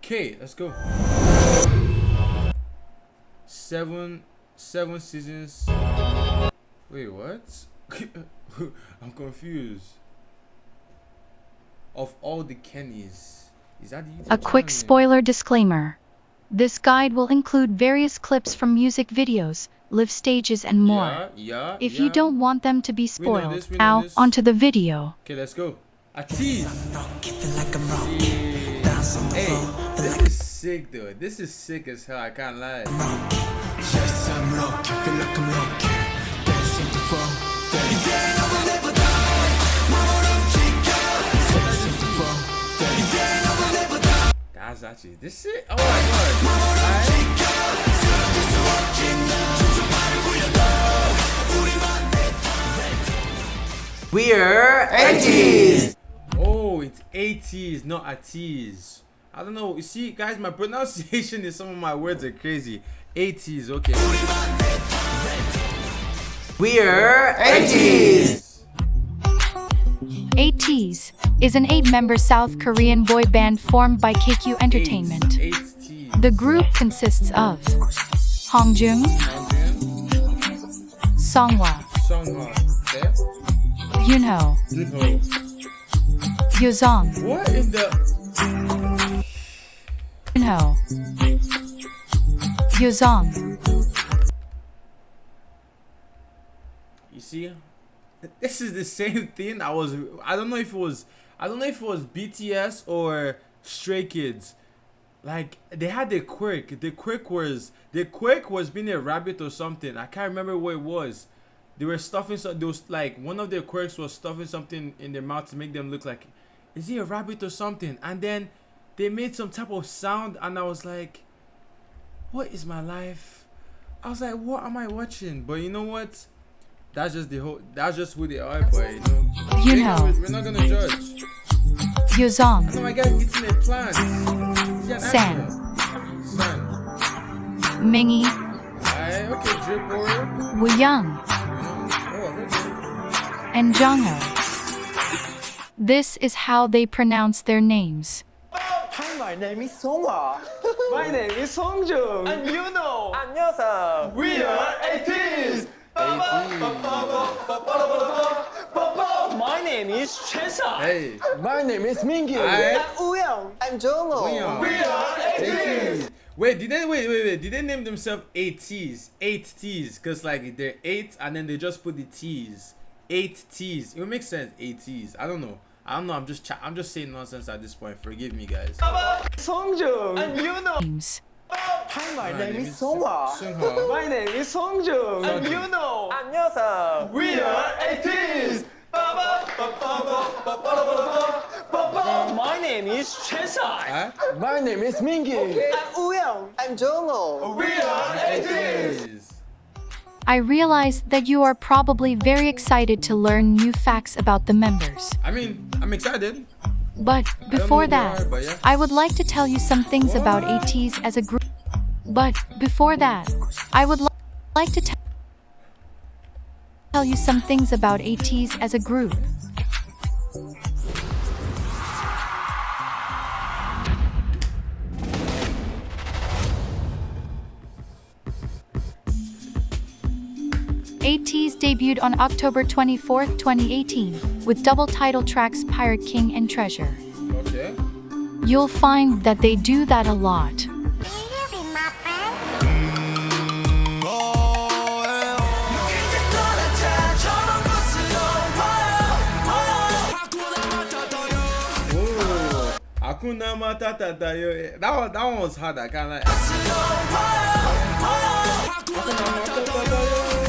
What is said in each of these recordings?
Okay, let's go. Seven seasons. Wait, what? I'm confused. Of all the Kennys, is that the YouTube A quick channel name? spoiler disclaimer. This guide will include various clips from music videos, live stages, and more. If you don't want them to be spoiled, we know now this. onto the video. Okay, let's go. Ateez. Hey, this is sick, though. This is sick as hell. I can't lie. That's actually this shit. Oh my god. We're Ateez. Oh, it's Ateez, not Ateez. I don't know. You see, guys, my pronunciation is some of my words are crazy. Ateez, okay. We're Ateez. Ateez is an 8-member South Korean boy band formed by KQ Entertainment. Ateez. The group consists of Hongjung, Songhwa, Songhwa. Okay. Yunho, Junho. Yozong, What in the? Yunho, Yozong. You see, this is the same thing. I don't know if it was BTS or Stray Kids. Like they had the quirk. The quirk was being a rabbit or something. I can't remember what it was. They were stuffing like one of their quirks was stuffing something in their mouth to make them look like, is he a rabbit or something? And then they made some type of sound, and I was like, what is my life? I was like, what am I watching? But you know what? That's just who they are, but You know. we're not gonna judge. Yozong, No, my guy's eating a plant. He's an San. animal. San. Mingi, Okay, drip warrior. Wooyoung, Oh, okay. and Jongho. This is how they pronounce their names. Hi, my name is Songhwa. My name is Songjung. And you know. 안녕하세요. We are Ateez. My name is Chesa. Hey, My name is Mingyu. Hi. Uyang. I'm Jongho. Uyang. We are Ateez. Wait, did they name themselves Ateez? 8T's, cause like they're 8 and then they just put the T's. 8T's. It would make sense. Ateez. I don't know. I'm just saying nonsense at this point. Forgive me, guys. Songjung. And you know. Names. Hi, my name is Songhwa. Songhwa. My name is Songjung. And you know. 안녕하세요. We are Ateez. My name is Chesa. Huh? My name is Mingyu. I'm Uyang. I'm Jongho. We are Ateez. I realized that you are probably very excited to learn new facts about the members. I mean, I'm excited. But before who they that, are, but yeah. I would like to tell you some things about What? Ateez as a group. But before that, I would like to tell you some things about Ateez as a group. Ateez debuted on October 24, 2018, with double title tracks Pirate King and Treasure. Okay. You'll find that they do that a lot. Ooh. Hakuna Matata. That one was hard. I can't lie. Hakuna Matata.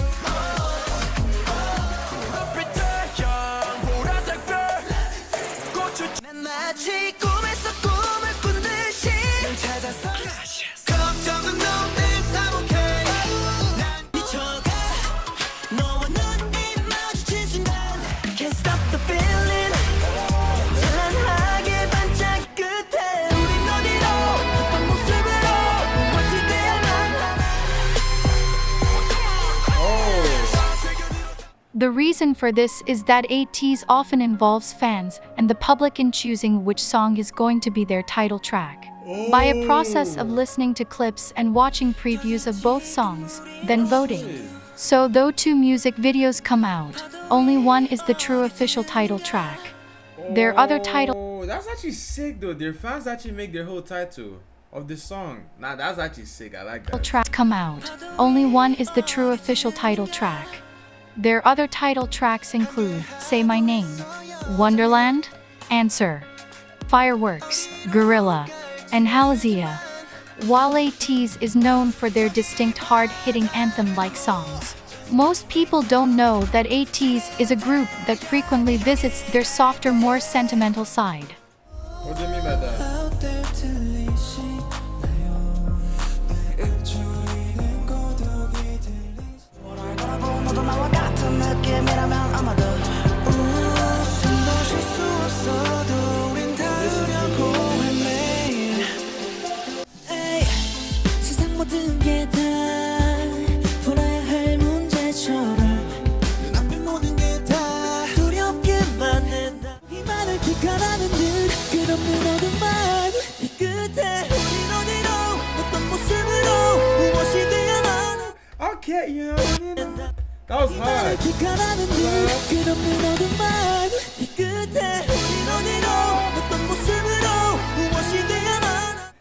The reason for this is that Ateez often involves fans and the public in choosing which song is going to be their title track. by a process of listening to clips and watching previews of both songs, then voting. So though 2 music videos come out, only one is the true official title track. Their other title that's actually sick though. Their fans actually make their whole title of the song. Nah, that's actually sick. I like that. tracks come out. Only one is the true official title track. Their other title tracks include Say My Name, Wonderland, Answer, Fireworks, Gorilla, and Halazia. While Ateez is known for their distinct hard-hitting anthem-like songs, most people don't know that Ateez is a group that frequently visits their softer, more sentimental side. What do you mean by that? Okay, yeah, that was hard.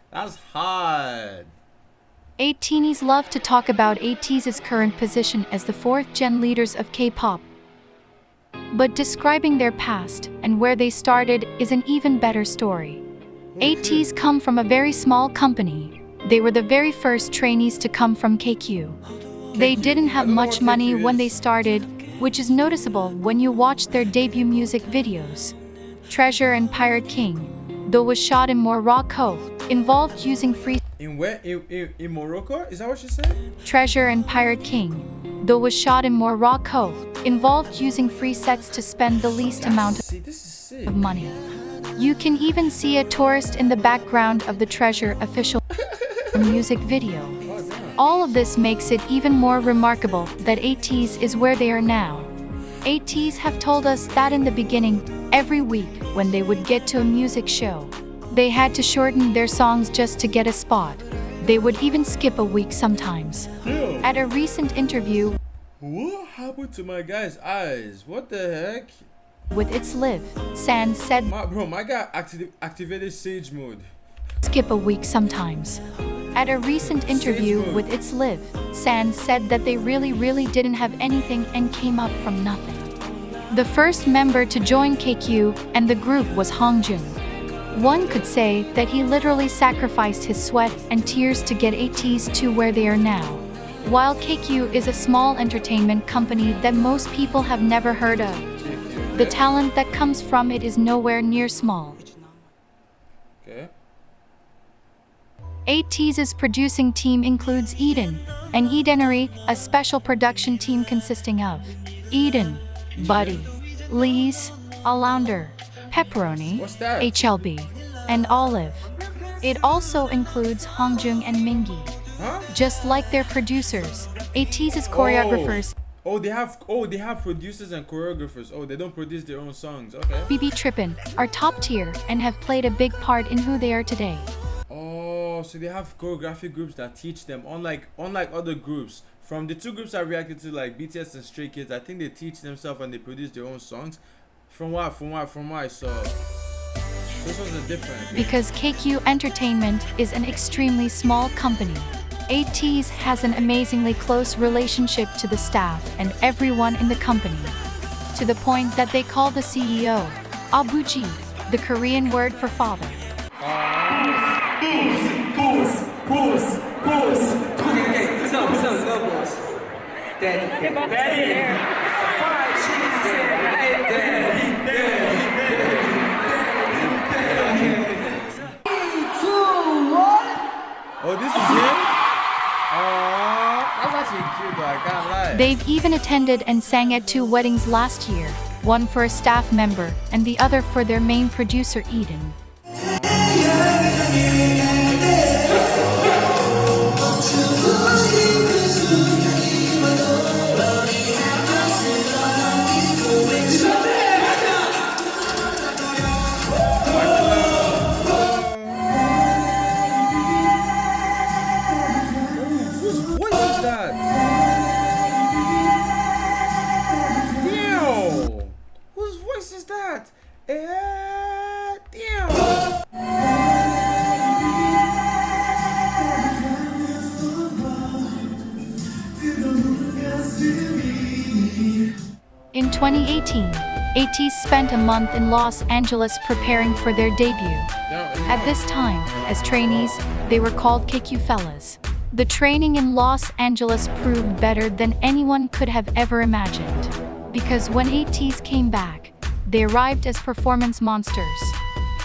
That's hard. Ateez love to talk about Ateez's current position as the 4th-gen leaders of K-pop. But describing their past and where they started is an even better story. Ateez come from a very small company. They were the very first trainees to come from KQ. They didn't have much money when they started, which is noticeable when you watch their debut music videos. Treasure and Pirate King, though was shot in Morocco, involved using free... In where? In Morocco? Is that what you said? Treasure and Pirate King, though was shot in Morocco, involved using free sets to spend the least amount of money. You can even see a tourist in the background of the Treasure official music video. All of this makes it even more remarkable that Ateez is where they are now. Ateez have told us that in the beginning, every week when they would get to a music show, they had to shorten their songs just to get a spot. They would even skip a week sometimes. At a recent interview, what happened to my guy's eyes? What the heck? With It's Live, San said, My guy activated Sage mode. Skip a week sometimes. At a recent interview with It's Live, San said that they really didn't have anything and came up from nothing. The first member to join KQ and the group was Hongjun. One could say that he literally sacrificed his sweat and tears to get Ateez to where they are now. While KQ is a small entertainment company that most people have never heard of, the talent that comes from it is nowhere near small. Okay. Ateez's producing team includes Eden, and Edenery, a special production team consisting of Eden, Buddy, Lee's, Alander, Pepperoni, HLB, and Olive. It also includes Hongjung and Mingi. Huh? Just like their producers, Ateez's choreographers. They have producers and choreographers. Oh, they don't produce their own songs. Okay. BB Trippin are top tier and have played a big part in who they are today. Oh, so they have choreography groups that teach them, unlike other groups. From the 2 groups I reacted to, like BTS and Stray Kids, I think they teach themselves and they produce their own songs. From what I saw, this was a different. Because KQ Entertainment is an extremely small company, Ateez has an amazingly close relationship to the staff and everyone in the company, to the point that they call the CEO Abuji, the Korean word for father. Oh, this is him? That's actually cute though, I can't lie. They've even attended and sang at 2 weddings last year, one for a staff member and the other for their main producer Eden. 2018, Ateez spent a month in Los Angeles preparing for their debut. At this time, as trainees, they were called KQ Fellas. The training in Los Angeles proved better than anyone could have ever imagined. Because when Ateez came back, they arrived as performance monsters.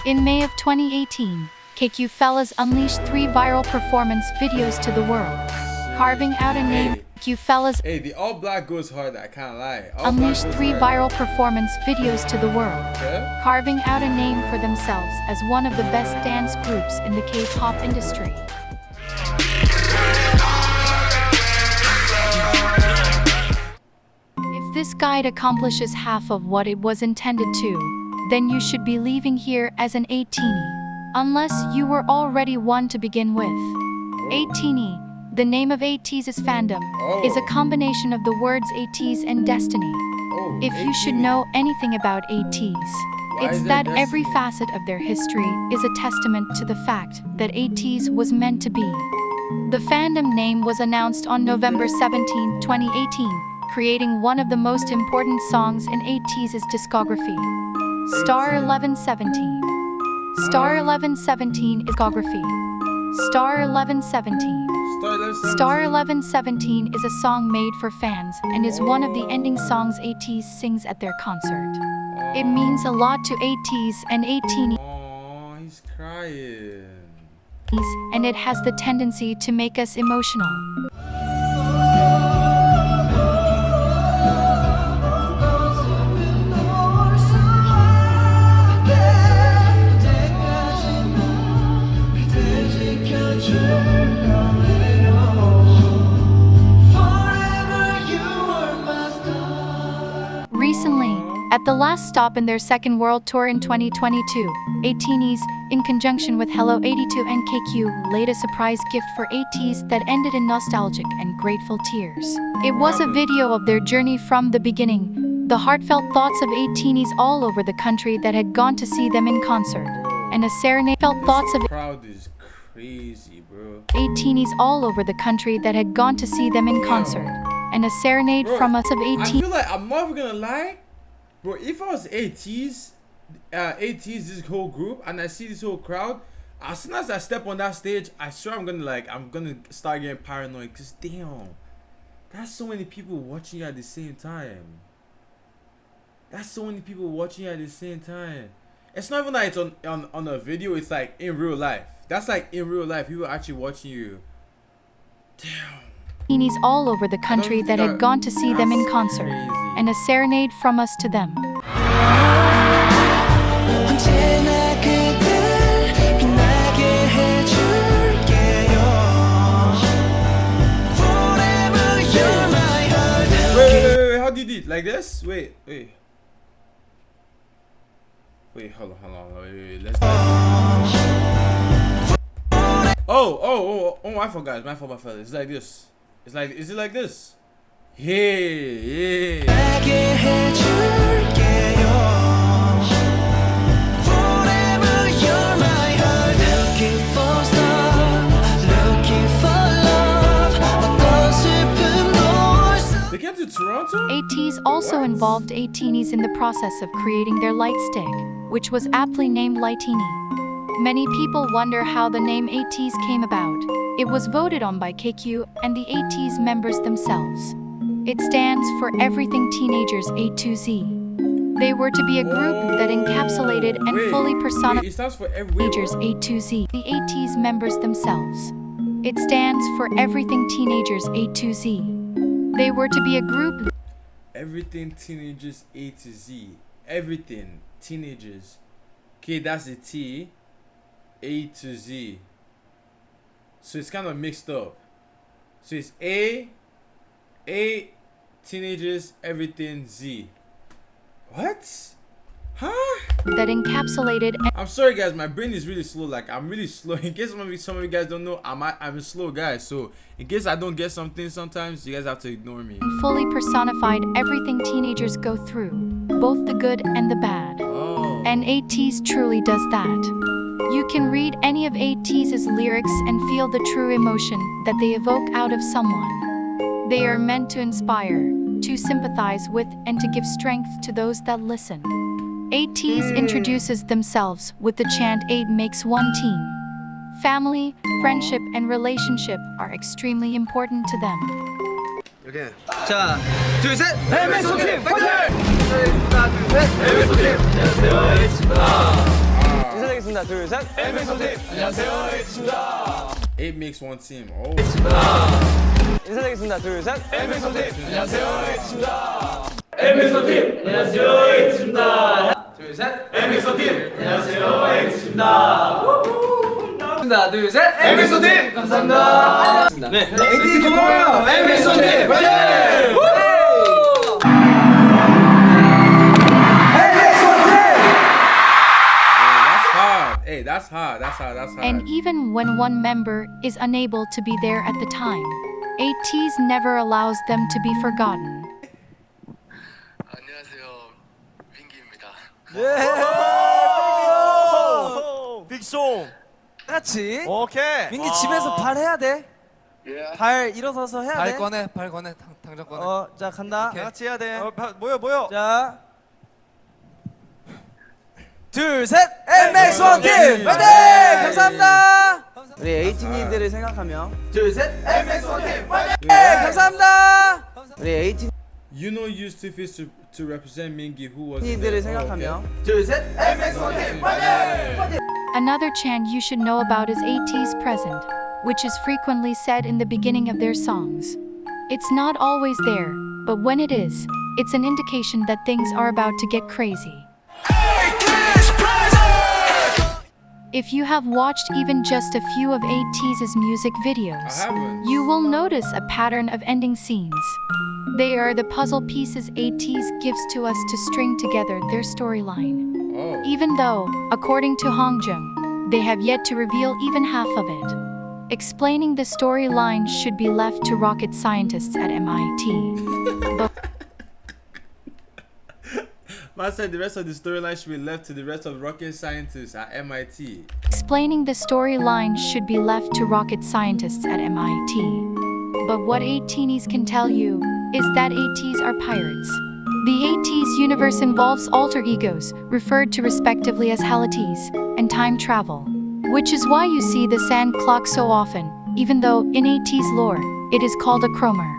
In May of 2018, KQ Fellas unleashed 3 viral performance videos to the world, carving out a name. KQ Fellas the all black goes hard, I can't lie. unleashed 3 viral performance videos to the world, carving out a name for themselves as one of the best dance groups in the K-pop industry. If this guide accomplishes half of what it was intended to, then you should be leaving here as an Ateenie, unless you were already one to begin with. Ateenie, the name of Ateez's fandom, is a combination of the words Ateez and destiny. If you should know anything about Ateez, it's that every facet of their history is a testament to the fact that Ateez was meant to be. The fandom name was announced on November 17, 2018, creating one of the most important songs in Ateez's discography, Star 1117. Star 1117 is discography. Star 1117. Star 1117 is a song made for fans and is one of the ending songs Ateez sings at their concert. It means a lot to Ateez and Ateenies. Oh, he's crying. And it has the tendency to make us emotional. Recently, at the last stop in their second world tour in 2022, Ateez, in conjunction with Hello 82 and KQ, laid a surprise gift for Ateez that ended in nostalgic and grateful tears. It was a video of their journey from the beginning, the heartfelt thoughts of Ateenies all over the country that had gone to see them in concert, and a serenade felt thoughts of Crowd is crazy, bro. Ateenies all over the country that had gone to see them in concert, and a serenade from us of I Ateez. feel like I'm not even gonna lie, bro. If I was Ateez, this whole group, and I see this whole crowd, as soon as I step on that stage, I swear I'm gonna start getting paranoid. Cause damn, that's so many people watching you at the same time. That's so many people watching you at the same time. It's not even like it's on a video. It's like in real life. That's like in real life. People are actually watching you. Damn. Ateenies all over the country that had gone to see them in concert, and a serenade from us to them. Wait, how do you do it? Like this? Wait, hold on, wait, let's Oh, I forgot, my fault. It's like this. Is it like this? Yeah. They came to Toronto? Ateez also involved Ateenies in the process of creating their light stick, which was aptly named Lightini. Many people wonder how the name Ateez came about. It was voted on by KQ and the Ateez members themselves. It stands for Everything Teenagers A to Z. They were to be a group that encapsulated and fully personified it stands for teenagers A to Z. The Ateez members themselves. It stands for Everything Teenagers A to Z. They were to be a group. Everything Teenagers A to Z. Everything Teenagers. Okay, that's the T. A to Z. So it's kind of mixed up. So it's A, Teenagers, Everything, Z. What? Huh? That encapsulated. I'm sorry guys, my brain is really slow. Like I'm really slow. In case some of you guys don't know, I'm a slow guy. So in case I don't get something sometimes, you guys have to ignore me. Fully personified everything teenagers go through, both the good and the bad. Oh. And Ateez truly does that. You can read any of Ateez's lyrics and feel the true emotion that they evoke out of someone. They are meant to inspire, to sympathize with and to give strength to those that listen. Ateez introduces themselves with the chant 8 makes one team. Family, friendship, and relationship are extremely important to them. 오케이. 자, 둘, 셋. MXO팀 파이팅! 인사드리겠습니다. 둘, 셋. MXO팀 안녕하세요. 에이티즈입니다. 8 makes one team. Oh. 인사드리겠습니다. 둘, 셋. MXO팀 안녕하세요. 에이티즈입니다. MXO팀 안녕하세요. 에이티즈입니다. 둘, 셋. MXO팀 안녕하세요. 에이티즈입니다. 하나, 둘, 셋. MXO팀 감사합니다. 네. 에이티즈 고마워요. MXO팀 파이팅! Hey, that's hard. That's hard. That's hard. And even when one member is unable to be there at the time, Ateez never allows them to be forgotten. 안녕하세요, 윙기입니다. 빅송 같이. 오케이 민기 집에서 발 해야 돼. 예. 발 일어서서 해야 돼. 발 꺼내, 당장 꺼내. 자 간다. 다 같이 해야 돼 모여 자. 둘, 셋. MXO팀 파이팅! 감사합니다. 우리 에이티니들을 생각하며 둘, 셋. MXO팀 파이팅! 감사합니다. 우리 에이티니들을 You know, used to fit to represent Mingi, who was 생각하며 둘, 셋. MXO팀 파이팅! Another chant you should know about is Ateez present, which is frequently said in the beginning of their songs. It's not always there, but when it is, it's an indication that things are about to get crazy. If you have watched even just a few of Ateez's music videos, I haven't. you will notice a pattern of ending scenes. They are the puzzle pieces Ateez gives to us to string together their storyline. Oh. Even though, according to Hongjung, they have yet to reveal even half of it. Explaining the storyline should be left to rocket scientists at MIT. But Man said the rest of the storyline should be left to the rest of rocket scientists at MIT. explaining the storyline should be left to rocket scientists at MIT. But what Ateez can tell you is that Ateez are pirates. The Ateez universe involves alter egos, referred to respectively as Halateez, and time travel, which is why you see the sand clock so often, even though in Ateez lore, it is called a chromer.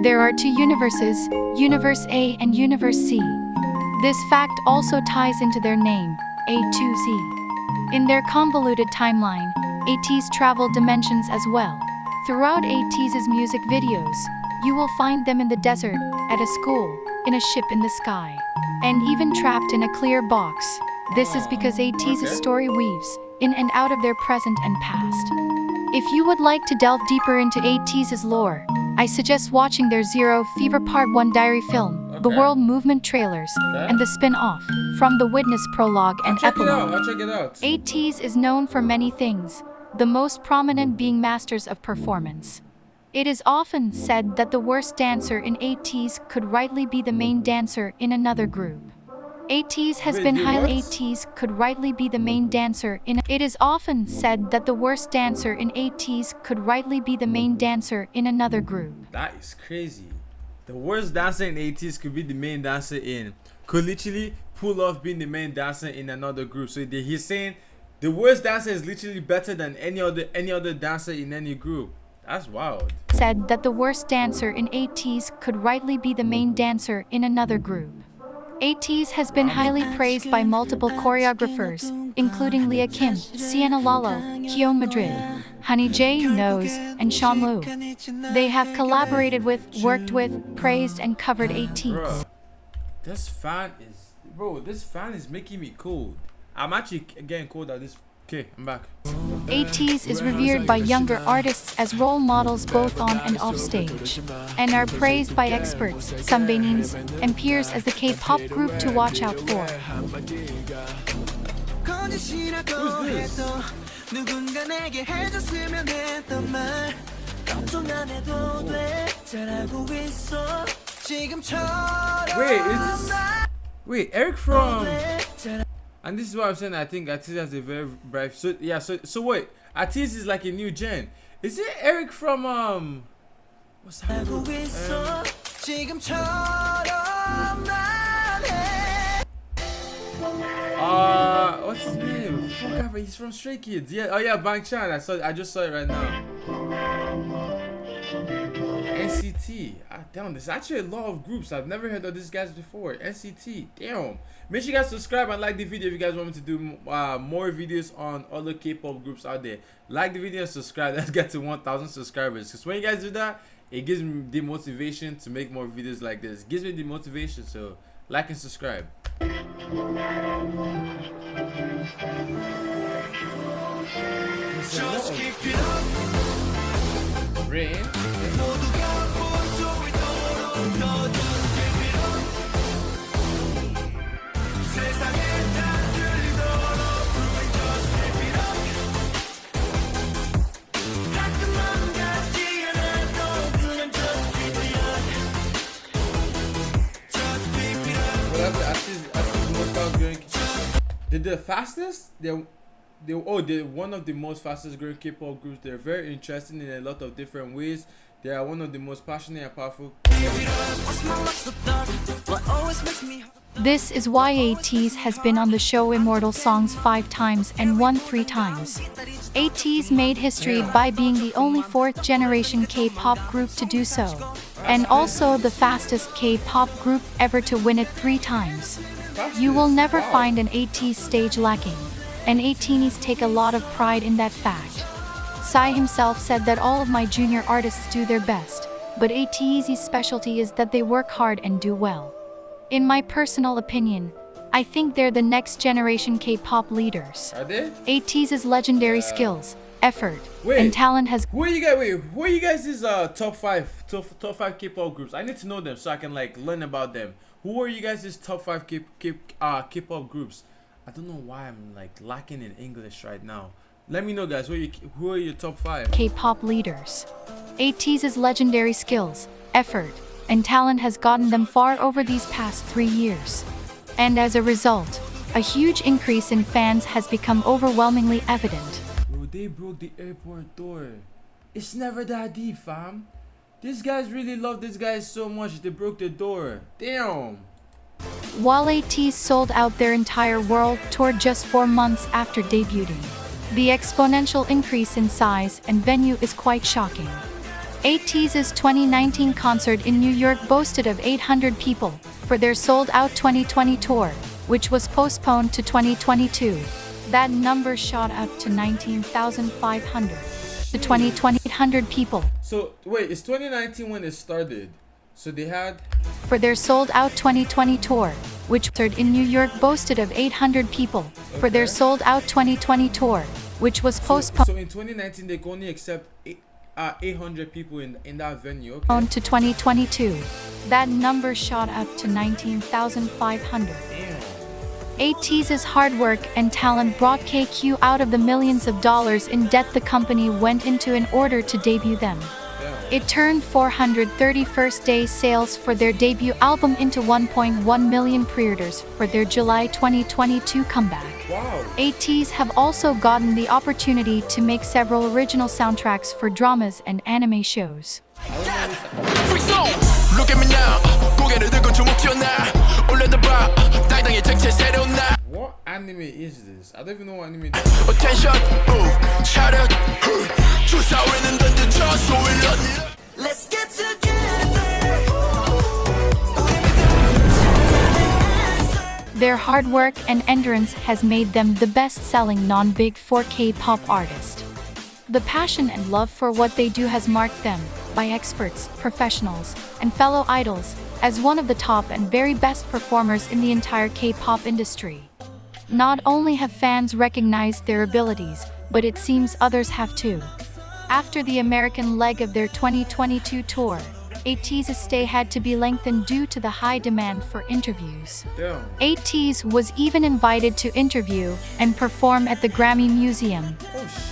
There are two universes, Universe A and Universe C. This fact also ties into their name, A2Z. In their convoluted timeline, Ateez travel dimensions as well. Throughout Ateez's music videos, you will find them in the desert, at a school, in a ship in the sky, and even trapped in a clear box. This is because Ateez's story weaves in and out of their present and past. If you would like to delve deeper into Ateez's lore, I suggest watching their Zero Fever Part 1 diary film, the World Movement trailers, and the spin-off from the Witness prologue and epilogue. I'll check it out. Ateez is known for many things, the most prominent being masters of performance. It is often said that the worst dancer in Ateez could rightly be the main dancer in another group. Ateez has Wait, been what? highly Ateez could rightly be the main dancer in It is often said that the worst dancer in Ateez could rightly be the main dancer in another group. That is crazy. The worst dancer in 80s could be the main dancer in. Could literally pull off being the main dancer in another group. So he's saying the worst dancer is literally better than any other dancer in any group. That's wild. Said that the worst dancer in Ateez could rightly be the main dancer in another group. Ateez has been highly praised by multiple choreographers, including Leah Kim, Sienna Lalo, Kyo Madrid, Honey J Nose, and Sean Lu. They have collaborated with, worked with, praised, and covered Ateez. Bro, this fan is making me cold. I'm actually getting cold at this. Okay, I'm back. Ateez is revered by younger artists as role models both on and off stage, and are praised by experts, sambainins, and peers as the K-pop group to watch out for. Who's this? Wait, Eric from... And this is what I'm saying. I think Ateez has a very bright. So yeah. So wait. Ateez is like a new gen. Is it Eric from What's that group? What's his name? Fuck, he's from Stray Kids. Yeah. Oh yeah, Bang Chan. I just saw it right now. NCT. Damn, there's actually a lot of groups. I've never heard of these guys before. NCT. Damn. Make sure you guys subscribe and like the video if you guys want me to do more videos on other K-pop groups out there. Like the video and subscribe. Let's get to 1,000 subscribers. Because when you guys do that, it gives me the motivation to make more videos like this. It gives me the motivation. So like and subscribe. Just keep it up. Rain. They're the fastest. They're one of the most fastest growing K-pop groups. They're very interesting in a lot of different ways. They are one of the most passionate and powerful. This is why Ateez has been on the show Immortal Songs 5 times and won 3 times. Ateez made history by being the only 4th generation K-pop group to do so, and also the fastest K-pop group ever to win it 3 times. You will never find an Ateez stage lacking, and Ateez take a lot of pride in that fact. Psy himself said that all of my junior artists do their best, but Ateez's specialty is that they work hard and do well. In my personal opinion, I think they're the next generation K-pop leaders. Are they? Ateez's legendary skills, effort, and talent has. Who are you guys' top five K-pop groups? I need to know them so I can like learn about them. Who are you guys' top 5 K-pop groups? I don't know why I'm like lacking in English right now. Let me know, guys. Who are your top 5 K-pop leaders? Ateez's legendary skills, effort, and talent has gotten them far over these past 3 years. And as a result, a huge increase in fans has become overwhelmingly evident. Bro, they broke the airport door. It's never that deep, fam. These guys really love these guys so much they broke the door. Damn. While Ateez sold out their entire world tour just 4 months after debuting, the exponential increase in size and venue is quite shocking. Ateez's 2019 concert in New York boasted of 800 people for their sold-out 2020 tour, which was postponed to 2022. That number shot up to 19,500. The 2020 800 people. So wait, it's 2019 when it started. So they had for their sold-out 2020 tour, which in New York boasted of 800 people for their sold-out 2020 tour, which was postponed. So in 2019 they could only accept 800 people in that venue. Okay. On to 2022, that number shot up to 19,500. Ateez's hard work and talent brought KQ out of the millions of dollars in debt the company went into in order to debut them. It turned 431st day sales for their debut album into 1.1 million pre-orders for their July 2022 comeback. Wow. Ateez have also gotten the opportunity to make several original soundtracks for dramas and anime shows. Look at me now. What anime is this? I don't even know what anime this is. Attention. Let's get together. Their hard work and endurance has made them the best-selling non-Big 4 K-pop artist. The passion and love for what they do has marked them, by experts, professionals, and fellow idols, as one of the top and very best performers in the entire K-pop industry. Not only have fans recognized their abilities, but it seems others have too. After the American leg of their 2022 tour, Ateez's stay had to be lengthened due to the high demand for interviews. Damn. Ateez was even invited to interview and perform at the Grammy Museum,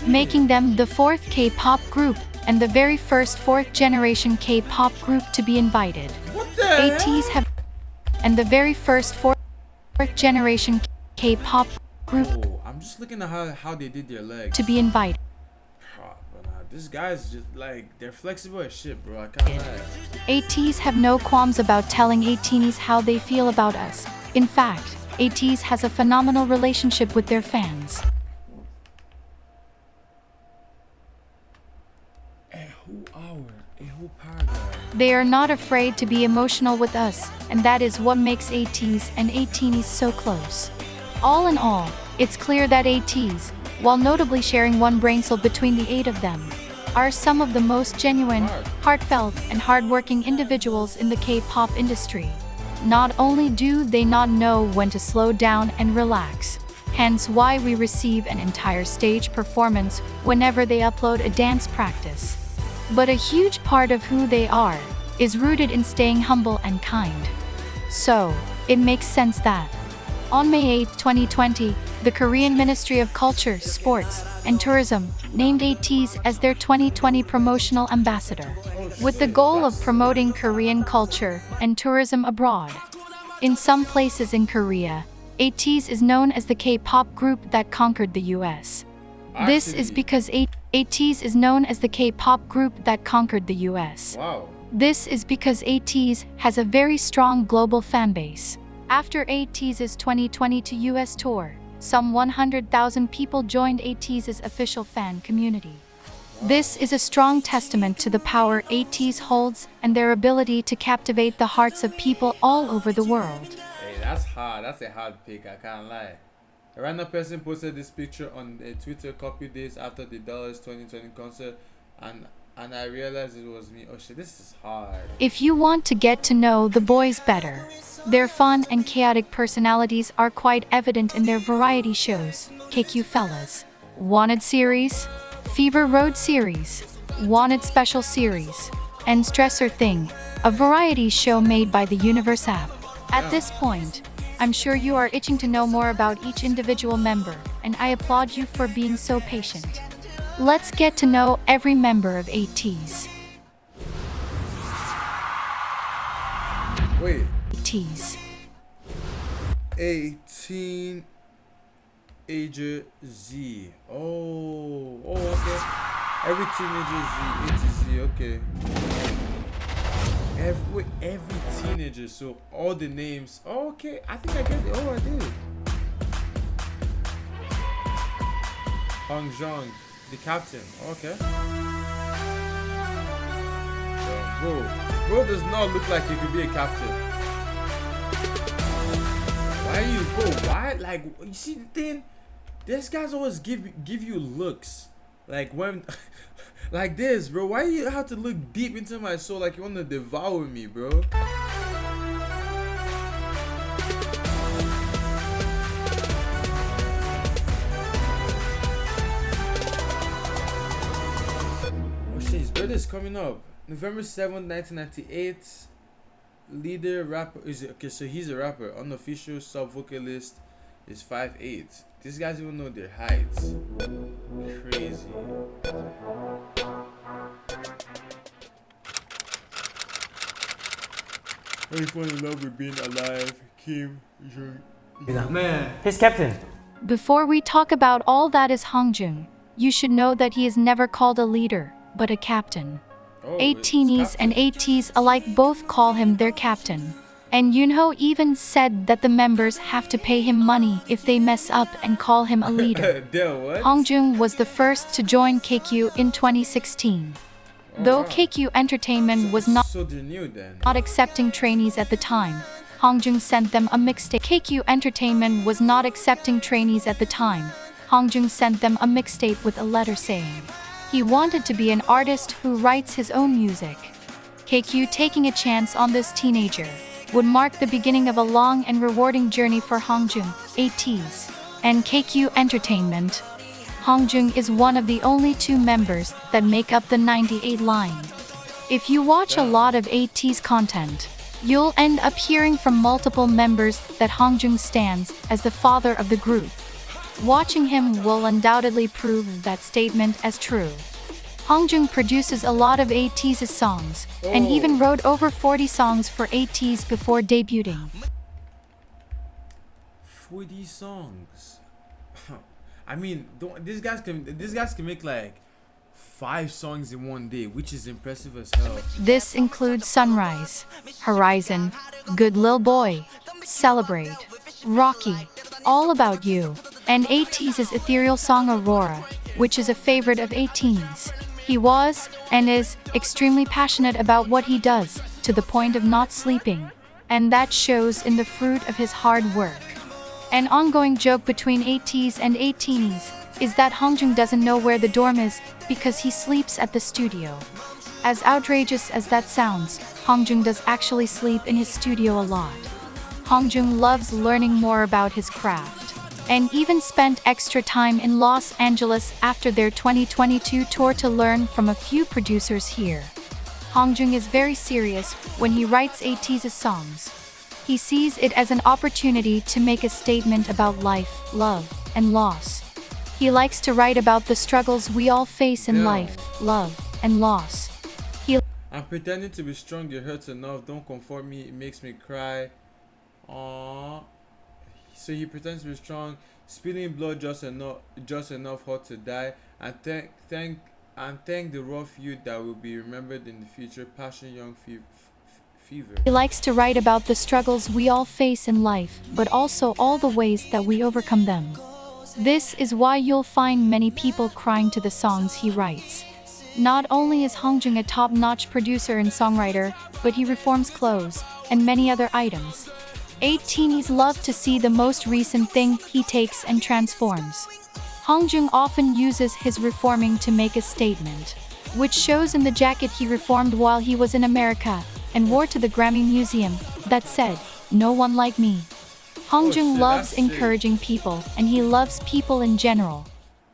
making them the 4th K-pop group and the very first 4th generation K-pop group to be invited. What the Ateez have and the very first 4th generation K-pop group I'm just looking at how they did their legs. to be invited. This guy's just like, they're flexible as shit, bro. I can't lie. Ateez have no qualms about telling Ateenies how they feel about us. In fact, Ateez has a phenomenal relationship with their fans. They are not afraid to be emotional with us, and that is what makes Ateez and Ateenies so close. All in all, it's clear that Ateez, while notably sharing one brain cell between the 8 of them, are some of the most genuine, heartfelt, and hardworking individuals in the K-pop industry. Not only do they not know when to slow down and relax, hence why we receive an entire stage performance whenever they upload a dance practice, but a huge part of who they are is rooted in staying humble and kind. So, it makes sense that on May 8, 2020, the Korean Ministry of Culture, Sports, and Tourism named Ateez as their 2020 promotional ambassador, with the goal of promoting Korean culture and tourism abroad. In some places in Korea, Ateez is known as the K-pop group that conquered the US. This is because Ateez is known as the K-pop group that conquered the US. Wow. This is because Ateez has a very strong global fan base. After Ateez's 2022 US tour, some 100,000 people joined Ateez's official fan community. This is a strong testament to the power Ateez holds and their ability to captivate the hearts of people all over the world. Hey, that's hard. That's a hard pick. I can't lie. A random person posted this picture on Twitter a couple days after the Dallas 2020 concert, and I realized it was me. Oh shit, this is hard. If you want to get to know the boys better, their fun and chaotic personalities are quite evident in their variety shows, KQ Fellas, Wanted Series, Fever Road Series, Wanted Special Series, and Stressor Thing, a variety show made by the Universe app. At this point, I'm sure you are itching to know more about each individual member, and I applaud you for being so patient. Let's get to know every member of Ateez. Wait. Ateez. 18 Ager Z. Oh, okay. Every teenager Z, A to Z, okay. Every teenager, so all the names. Oh, okay, I think I get it. Oh, I did. Hong Jong, the captain. Okay. Bro does not look like he could be a captain. Why you, bro? Why? Like, you see the thing? These guys always give you looks. Like when, like this, bro. Why you have to look deep into my soul like you want to devour me, bro? Oh shit, his birthday is coming up. November 7th, 1998. Leader rapper is okay, so he's a rapper. Unofficial sub vocalist is 5'8". These guys even know their heights. Crazy. Very fall in love with being alive. Kim Jong. Man, he's captain. Before we talk about all that is Hongjung, you should know that he is never called a leader, but a captain. Ateenies and Ateez alike both call him their captain. And Yunho even said that the members have to pay him money if they mess up and call him a leader. Hongjung was the first to join KQ in 2016. Though KQ Entertainment was not accepting trainees at the time, Hongjung sent them a mixtape. KQ Entertainment was not accepting trainees at the time. Hongjung sent them a mixtape with a letter saying he wanted to be an artist who writes his own music. KQ taking a chance on this teenager would mark the beginning of a long and rewarding journey for Hongjung, Ateez, and KQ Entertainment. Hongjung is one of the only 2 members that make up the 98 line. If you watch a lot of Ateez content, you'll end up hearing from multiple members that Hongjung stands as the father of the group. Watching him will undoubtedly prove that statement as true. Hongjung produces a lot of Ateez's songs, and even wrote over 40 songs for Ateez before debuting. 40 songs. I mean, these guys can make like 5 songs in one day, which is impressive as hell. This includes Sunrise, Horizon, Good Lil Boy, Celebrate, Rocky, All About You, and Ateez's ethereal song Aurora, which is a favorite of Ateez. He was, and is, extremely passionate about what he does, to the point of not sleeping. And that shows in the fruit of his hard work. An ongoing joke between Ateez and Ateez is that Hongjung doesn't know where the dorm is because he sleeps at the studio. As outrageous as that sounds, Hongjung does actually sleep in his studio a lot. Hongjung loves learning more about his craft, and even spent extra time in Los Angeles after their 2022 tour to learn from a few producers here. Hongjung is very serious when he writes Ateez's songs. He sees it as an opportunity to make a statement about life, love, and loss. He likes to write about the struggles we all face in life, love, and loss. I'm pretending to be strong, it hurts enough. Don't comfort me, it makes me cry. Aww. So he pretends to be strong, spilling blood just enough hot to die, and thank the rough youth that will be remembered in the future. Passion, young fever. He likes to write about the struggles we all face in life, but also all the ways that we overcome them. This is why you'll find many people crying to the songs he writes. Not only is Hongjung a top-notch producer and songwriter, but he reforms clothes and many other items. Ateez love to see the most recent thing he takes and transforms. Hongjung often uses his reforming to make a statement, which shows in the jacket he reformed while he was in America and wore to the Grammy Museum that said, "No one like me." Hongjung loves encouraging people, and he loves people in general.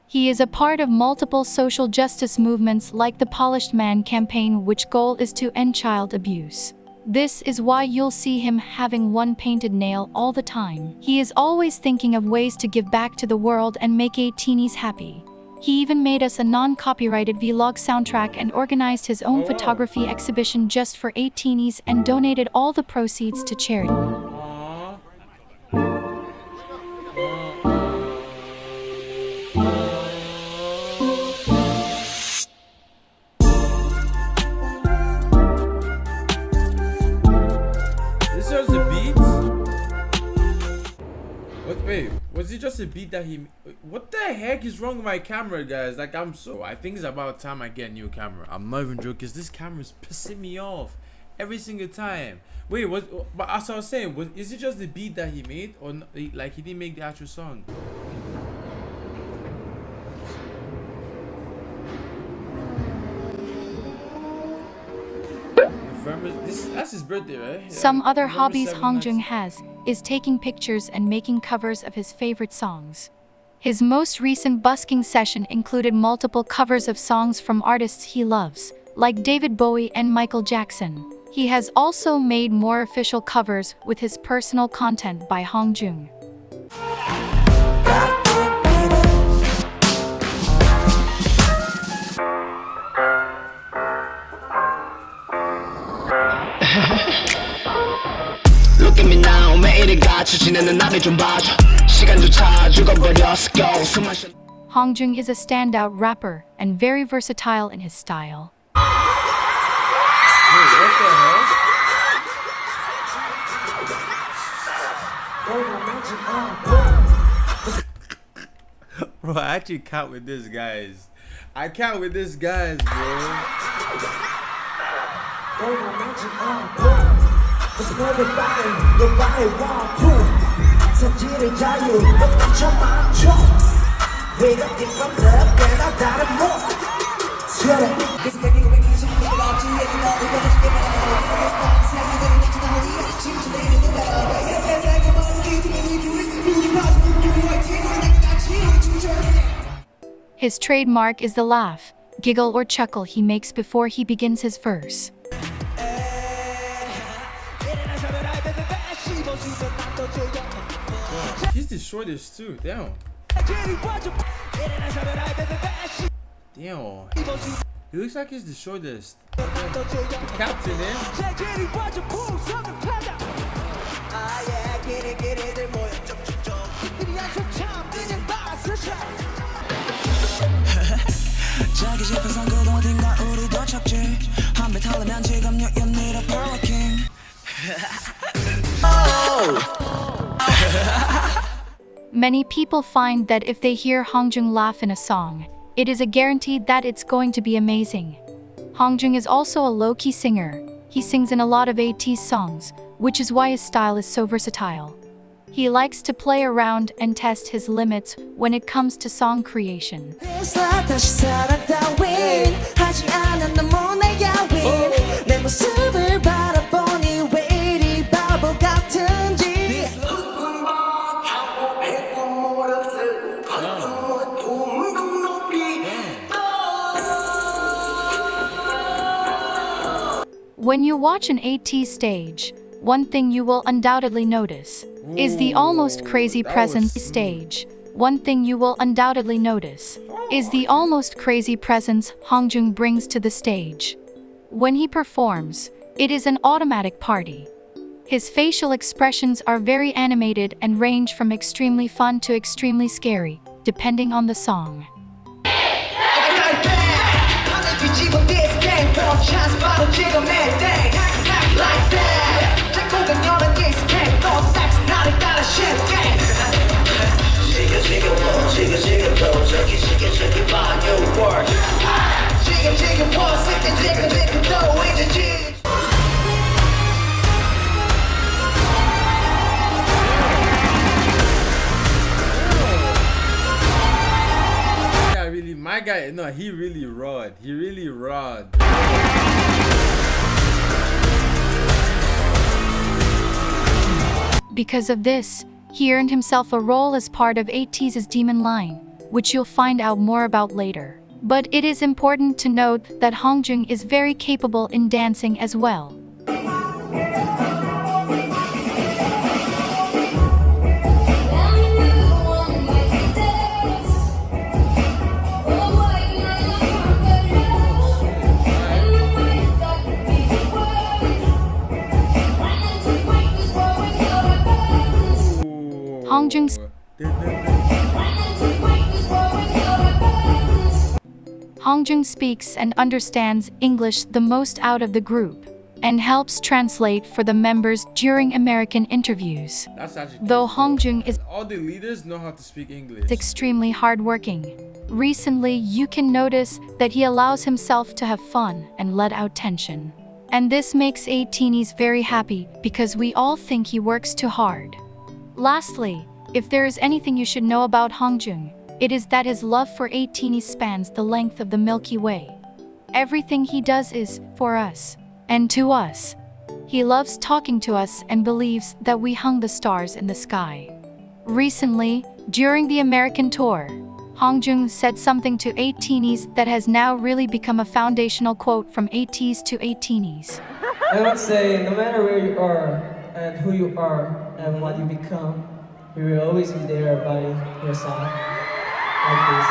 He is a part of multiple social justice movements like the Polished Man campaign, which goal is to end child abuse. This is why you'll see him having one painted nail all the time. He is always thinking of ways to give back to the world and make Ateez happy. He even made us a non-copyrighted vlog soundtrack and organized his own photography exhibition just for Ateez and donated all the proceeds to charity. Wait, was it just a beat that he... What the heck is wrong with my camera, guys? Like, I think it's about time I get a new camera. I'm not even joking, because this camera is pissing me off every single time. Wait, but as I was saying, is it just the beat that he made? Or, like, he didn't make the actual song? That's his birthday, right? Some other hobbies Hongjung has is taking pictures and making covers of his favorite songs. His most recent busking session included multiple covers of songs from artists he loves, like David Bowie and Michael Jackson. He has also made more official covers with his personal content by Hongjung. Look at me now, 매일이 같이 지내는 나를 좀 봐줘. 시간조차 죽어버렸어. Hongjung is a standout rapper and very versatile in his style. Wait, what the hell? Bro, I actually can't with this, guys. I can't with this, guys, bro. His trademark is the laugh, giggle or chuckle he makes before he begins his verse. He's the shortest too, damn. Damn. He looks like he's the shortest. The captain, eh? 자기 집에선 그 어딘가 우리도 척지 한배 털으면 지금 you need a power king. Many people find that if they hear Hongjung laugh in a song, it is a guarantee that it's going to be amazing. Hongjung is also a low-key singer. He sings in a lot of Ateez songs, which is why his style is so versatile. He likes to play around and test his limits when it comes to song creation. When you watch an Ateez stage, one thing you will undoubtedly notice is the almost crazy presence stage. One thing you will undoubtedly notice is the almost crazy presence Hongjung brings to the stage. When he performs, it is an automatic party. His facial expressions are very animated and range from extremely fun to extremely scary, depending on the song. My guy, no, he really rawed. He really rawed. Because of this, he earned himself a role as part of Ateez's Demon line, which you'll find out more about later. But it is important to note that Hongjung is very capable in dancing as well. Hongjung speaks and understands English the most out of the group, and helps translate for the members during American interviews. Though Hongjung is all the leaders know how to speak English. Extremely hardworking. Recently, you can notice that he allows himself to have fun and let out tension. And this makes Ateez very happy because we all think he works too hard. Lastly, if there is anything you should know about Hongjung, it is that his love for Ateez spans the length of the Milky Way. Everything he does is for us, and to us. He loves talking to us and believes that we hung the stars in the sky. Recently, during the American tour, Hongjung said something to Ateez that has now really become a foundational quote from Ateez to Ateez. I would say, no matter where you are and who you are and what you become, we will always be there by your side, like this.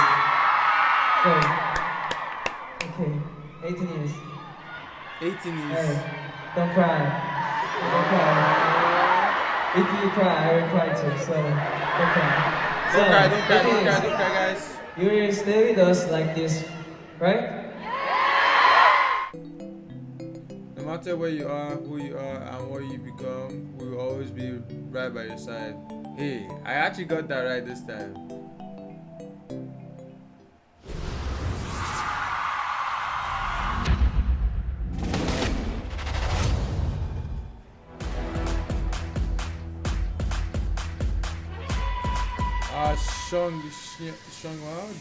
So, okay, 18 years. 18 years. Hey, don't cry. Don't cry. If you cry, I will cry too, so don't cry. Don't cry, guys. You will stay with us like this, right? No matter where you are, who you are, and what you become, we will always be right by your side. Hey, I actually got that right this time.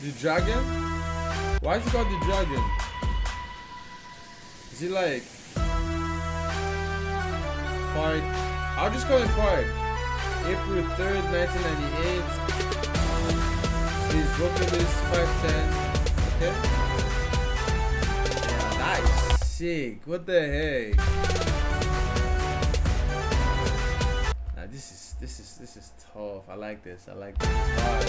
The dragon? Why is he called the dragon? Is he like part? I'll just call him part. April 3rd, 1998. His vocalist 5'10". Okay. Yeah, nice. Sick. What the heck? Now this is tough. I like this. I like this. It's hard.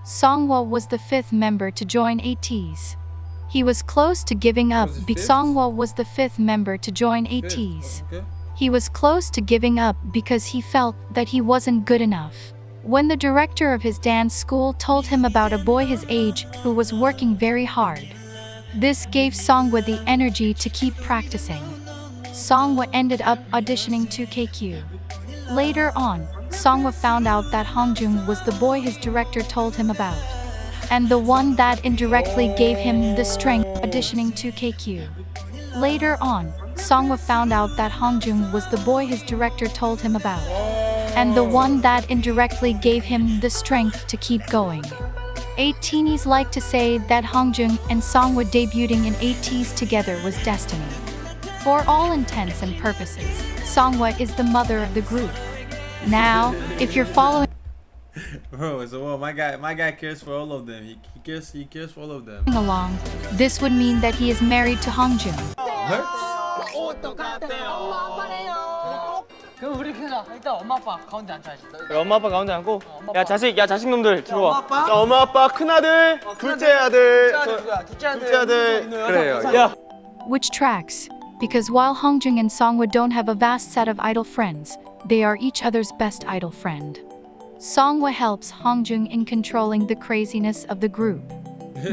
Songhwa was the fifth member to join Ateez. He was close to giving up Was it because fifth? Songwa was the 5th member to join Ateez. Okay. He was close to giving up because he felt that he wasn't good enough. When the director of his dance school told him about a boy his age who was working very hard, this gave Songwa the energy to keep practicing. Songwa ended up auditioning to KQ. Later on, Songwa found out that Hongjung was the boy his director told him about, and the one that indirectly gave him the strength auditioning to KQ. Later on, Songwa found out that Hongjung was the boy his director told him about, and the one that indirectly gave him the strength to keep going. Ateez like to say that Hongjung and Songwa debuting in Ateez together was destiny. For all intents and purposes, Songwa is the mother of the group. Now, if you're following Bro, so well, my guy cares for all of them. He cares for all of them. along, this would mean that he is married to Hongjung. 그럼 우리 그냥 일단 엄마 아빠 가운데 앉아야지. 그래, 엄마 아빠 가운데 앉고 야 자식놈들 들어와. 자, 엄마 아빠 큰아들, 둘째 아들, 둘째 아들. 그래요. 야. Which tracks, because while Hongjung and Songwa don't have a vast set of idol friends, they are each other's best idol friend. Songwa helps Hongjung in controlling the craziness of the group.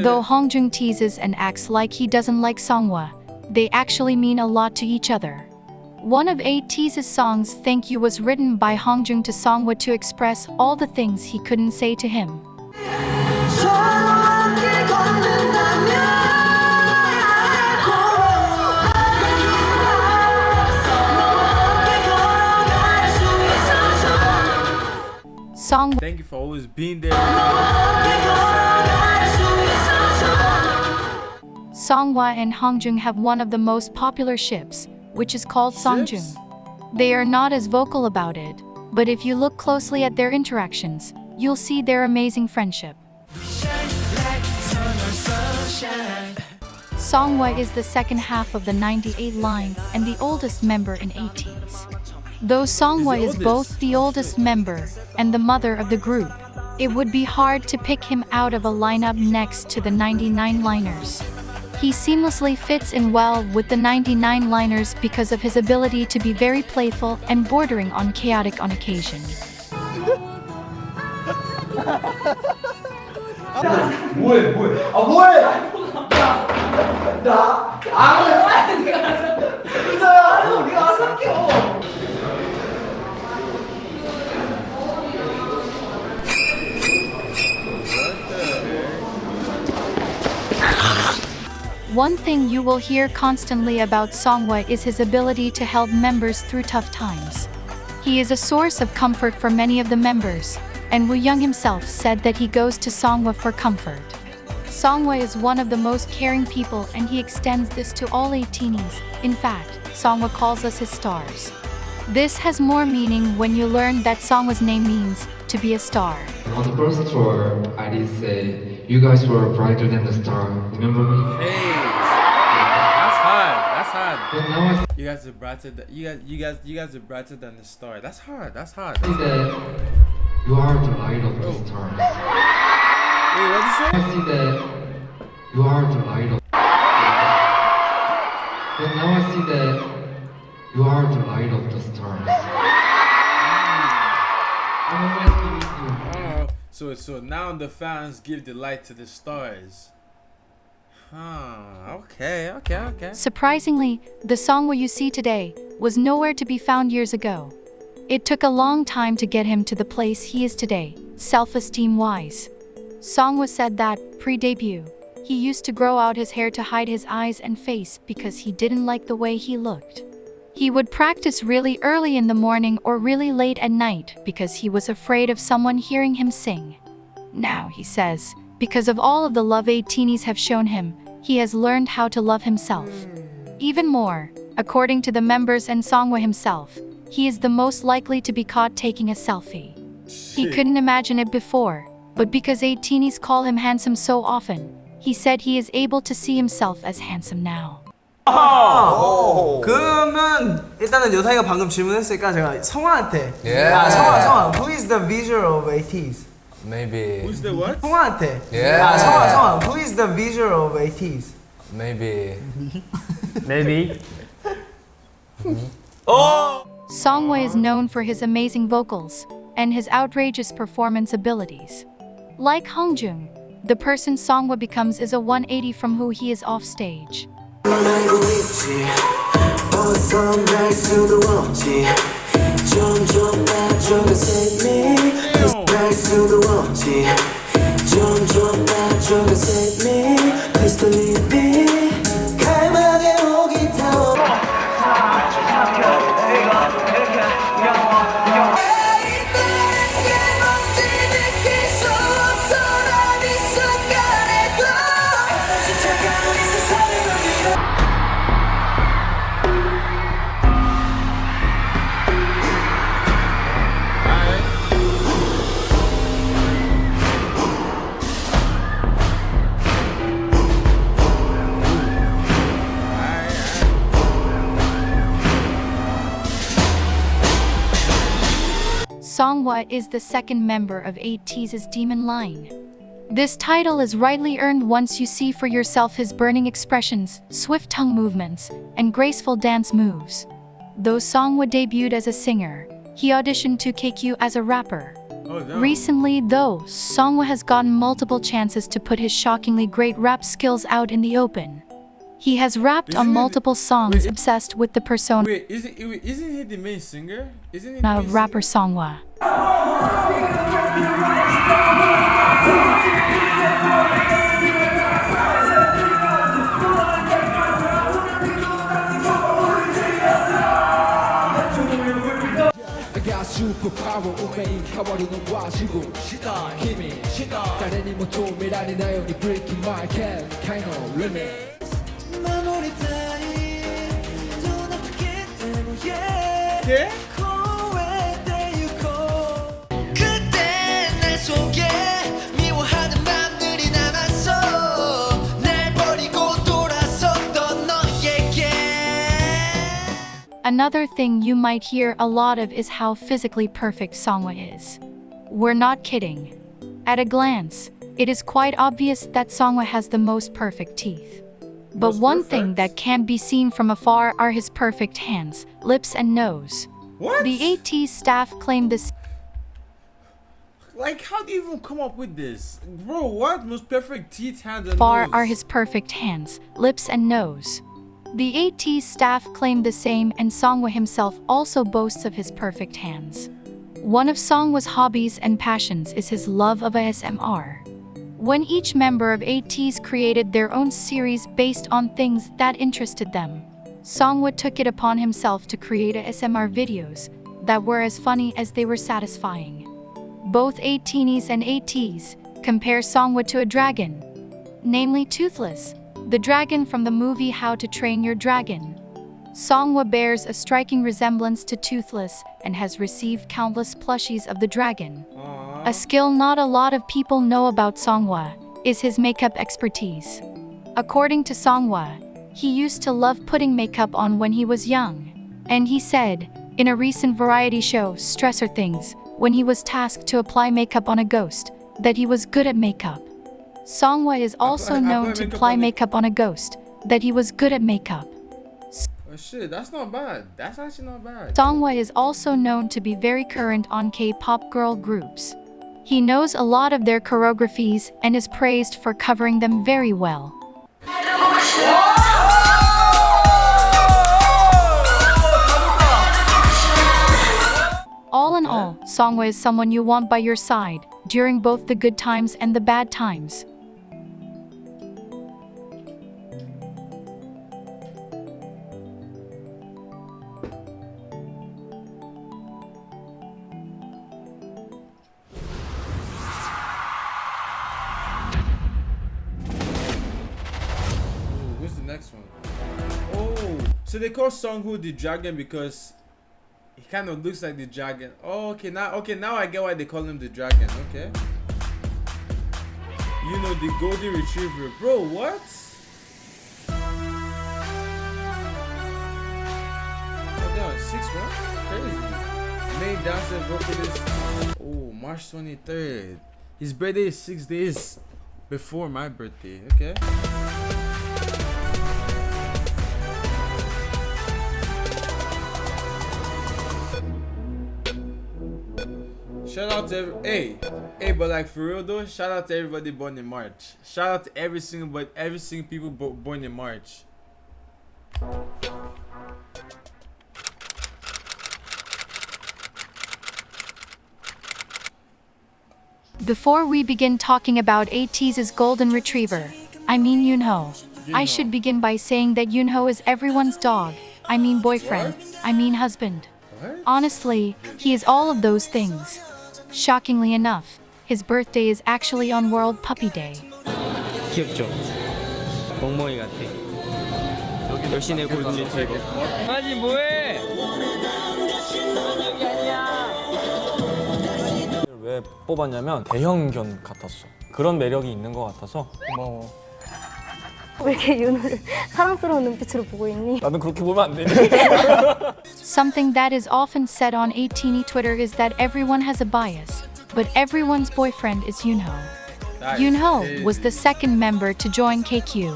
Though Hongjung teases and acts like he doesn't like Songwa, they actually mean a lot to each other. One of Ateez's songs, Thank You, was written by Hongjung to Songwa to express all the things he couldn't say to him. Songwa, Thank you for always being there. Songwa and Hongjung have one of the most popular ships, which is called Songjung. They are not as vocal about it, but if you look closely at their interactions, you'll see their amazing friendship. Songwa is the second half of the 98 line and the oldest member in Ateez. Though Songwa is both the oldest member and the mother of the group, it would be hard to pick him out of a lineup next to the 99-liners. He seamlessly fits in well with the 99-liners because of his ability to be very playful and bordering on chaotic on occasion. One thing you will hear constantly about Songwa is his ability to help members through tough times. He is a source of comfort for many of the members, and Woo Young himself said that he goes to Songwa for comfort. Songwa is one of the most caring people and he extends this to all Ateez. In fact, Songwa calls us his stars. This has more meaning when you learn that Songwa's name means to be a star. On the first tour, I did say, you guys were brighter than the star. Remember me? Hey, that's hard. That's hard. But now I You guys are brighter. You guys are brighter than the star. That's hard. That's hard. see that you are the light of the stars. Wait, what did you say? I see that you are the light of. But now I see that you are the light of the stars. I'm always be with you. Oh, so now the fans give the light to the stars. Okay. Surprisingly, the Songwa you see today was nowhere to be found years ago. It took a long time to get him to the place he is today, self-esteem-wise. Songwa said that, pre-debut, he used to grow out his hair to hide his eyes and face because he didn't like the way he looked. He would practice really early in the morning or really late at night because he was afraid of someone hearing him sing. Now, he says, because of all of the love Ateez have shown him, he has learned how to love himself. Even more, according to the members and Songwa himself, he is the most likely to be caught taking a selfie. He couldn't imagine it before, but because Ateez call him handsome so often, he said he is able to see himself as handsome now. 그러면 일단은 요상이가 방금 질문했으니까 제가 성화한테 성화 Who is the visual of Ateez? Maybe. Who's the what? 성화한테 Yeah. 성화 Who is the visual of Ateez? Maybe. Maybe. Oh! Songwha is known for his amazing vocals and his outrageous performance abilities. Like Hongjoong, the person Songwha becomes is a 180 from who he is off stage. Songwha is the second member of Ateez's Demon line. This title is rightly earned once you see for yourself his burning expressions, swift tongue movements, and graceful dance moves. Though Songwha debuted as a singer, he auditioned to KQ as a rapper. Recently, though, Songwha has gotten multiple chances to put his shockingly great rap skills out in the open. He has rapped on multiple songs obsessed with the persona isn't he the main singer? of rapper Songwha. superpower 운명이 가버리는 과시고 힘이 달에니 못 조밀하니 나연히 breaking my can kind of limit 그때 날 속에 미워하는 맘들이 남았어 날 버리고 돌아섰던 너에게. Another thing you might hear a lot of is how physically perfect Songwha is. We're not kidding. At a glance, it is quite obvious that Songwha has the most perfect teeth. But one thing that can't be seen from afar are his perfect hands, lips and nose. What? The Ateez staff claim this. Like, how do you even come up with this? Bro, what? Most perfect teeth, hands, and Far nose. are his perfect hands, lips and nose. The Ateez staff claim the same, and Songwha himself also boasts of his perfect hands. One of Songwha's hobbies and passions is his love of ASMR. When each member of Ateez created their own series based on things that interested them, Songwha took it upon himself to create ASMR videos that were as funny as they were satisfying. Both Ateez and Ateez compare Songwha to a dragon, namely Toothless, the dragon from the movie How to Train Your Dragon. Songwha bears a striking resemblance to Toothless and has received countless plushies of the dragon. A skill not a lot of people know about Songwha is his makeup expertise. According to Songwha, he used to love putting makeup on when he was young. And he said, in a recent variety show, Stressor Things, when he was tasked to apply makeup on a ghost, that he was good at makeup. Songwha is also known to apply makeup on a ghost, that he was good at makeup. Oh shit, that's not bad. That's actually not bad. Songwha is also known to be very current on K-pop girl groups. He knows a lot of their choreographies and is praised for covering them very well. All in all, Songwha is someone you want by your side during both the good times and the bad times. What's the next one? Oh, so they call Songwoo the dragon because he kind of looks like the dragon. Oh, okay, now I get why they call him the dragon. Okay. You know, the golden retriever, bro. What? Oh, damn, 6'1", crazy. Main dancer vocalist. Oh, March 23rd. His birthday is 6 days before my birthday. Okay. Shout out to but like for real though, shout out to everybody born in March. Shout out to every single people born in March. Before we begin talking about Ateez's golden retriever, I mean Yoonho, I should begin by saying that Yoonho is everyone's dog. I mean boyfriend. What? I mean husband. What? Honestly, he is all of those things. Shockingly enough, his birthday is actually on World Puppy Day. 귀엽죠? 멍멍이 같아. 열심히 내고 있는 거. 강아지 뭐해? 왜 뽑았냐면 대형견 같았어. 그런 매력이 있는 것 같아서 고마워. 왜 이렇게 윤호를 사랑스러운 눈빛으로 보고 있니? 나는 그렇게 보면 안 되니? Something that is often said on Ateez Twitter is that everyone has a bias, but everyone's boyfriend is Yoonho. Yoonho was the second member to join KQ.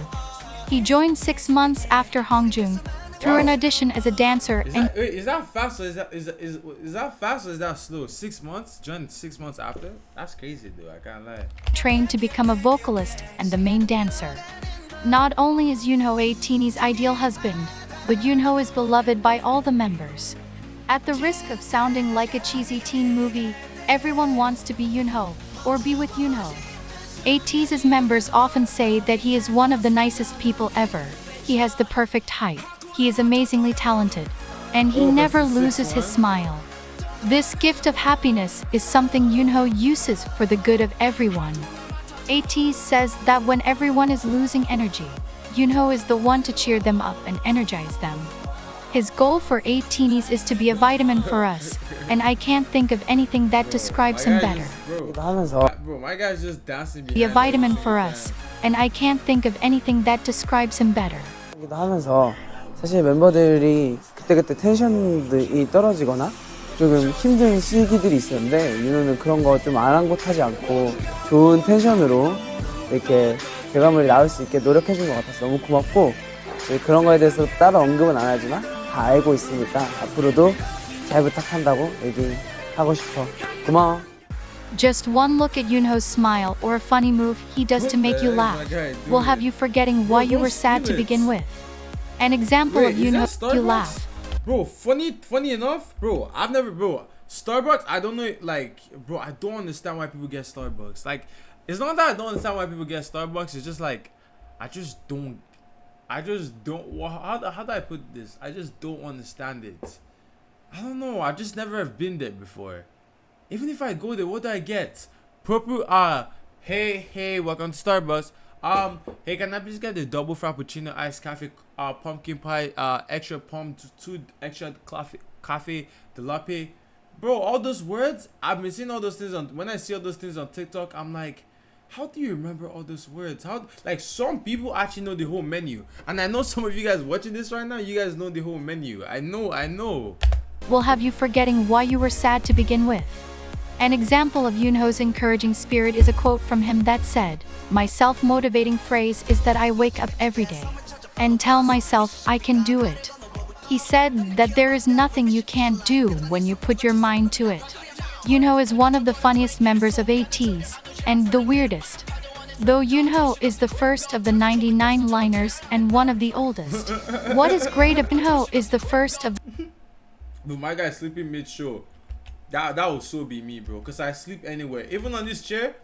He joined 6 months after Hongjung through an audition as a dancer. Is that fast or is that fast or is that slow? 6 months? Joined 6 months after? That's crazy, dude. I can't lie. Trained to become a vocalist and the main dancer. Not only is Yoonho Ateez's ideal husband, but Yoonho is beloved by all the members. At the risk of sounding like a cheesy teen movie, everyone wants to be Yoonho or be with Yoonho. Ateez's members often say that he is one of the nicest people ever. He has the perfect height. He is amazingly talented, and he never loses his smile. This gift of happiness is something Yoonho uses for the good of everyone. Ateez says that when everyone is losing energy, Yoonho is the one to cheer them up and energize them. His goal for Ateez is to be a vitamin for us, and I can't think of anything that describes him better. Bro, my guy's just dancing. Be a vitamin for us, and I can't think of anything that describes him better. 하면서 사실 멤버들이 그때그때 텐션이 떨어지거나 조금 힘든 시기들이 있었는데 윤호는 그런 거 좀 아랑곳하지 않고 좋은 텐션으로 이렇게 결과물이 나올 수 있게 노력해준 것 같아서 너무 고맙고 그런 거에 대해서 따로 언급은 안 하지만 다 알고 있으니까 앞으로도 잘 부탁한다고 얘기하고 싶어. 고마워. Just one look at Yoonho's smile or a funny move he does to make you laugh will have you forgetting why you were sad to begin with. An example of Yoonho, you laugh. Bro, funny enough, bro, Starbucks, I don't know, like, bro, I don't understand why people get Starbucks. Like, it's not that I don't understand why people get Starbucks, it's just like, I just don't, how do I put this? I just don't understand it. I don't know, I just never have been there before. Even if I go there, what do I get? Purple, hey, welcome to Starbucks. Hey, can I please get the double frappuccino, iced coffee, pumpkin pie, extra pump, 2 extra coffee, the latte? Bro, all those words, I've been seeing all those things when I see all those things on TikTok, I'm like, how do you remember all those words? How, like, some people actually know the whole menu. And I know some of you guys watching this right now, you guys know the whole menu. I know. Will have you forgetting why you were sad to begin with. An example of Yoonho's encouraging spirit is a quote from him that said, "My self-motivating phrase is that I wake up every day and tell myself I can do it." He said that there is nothing you can't do when you put your mind to it. Yoonho is one of the funniest members of Ateez, and the weirdest. Though Yoonho is the first of the 99 liners and one of the oldest. What is great about Yoonho is the first of... But my guy sleeping mid-show. That would so be me, bro, because I sleep anywhere. Even on this chair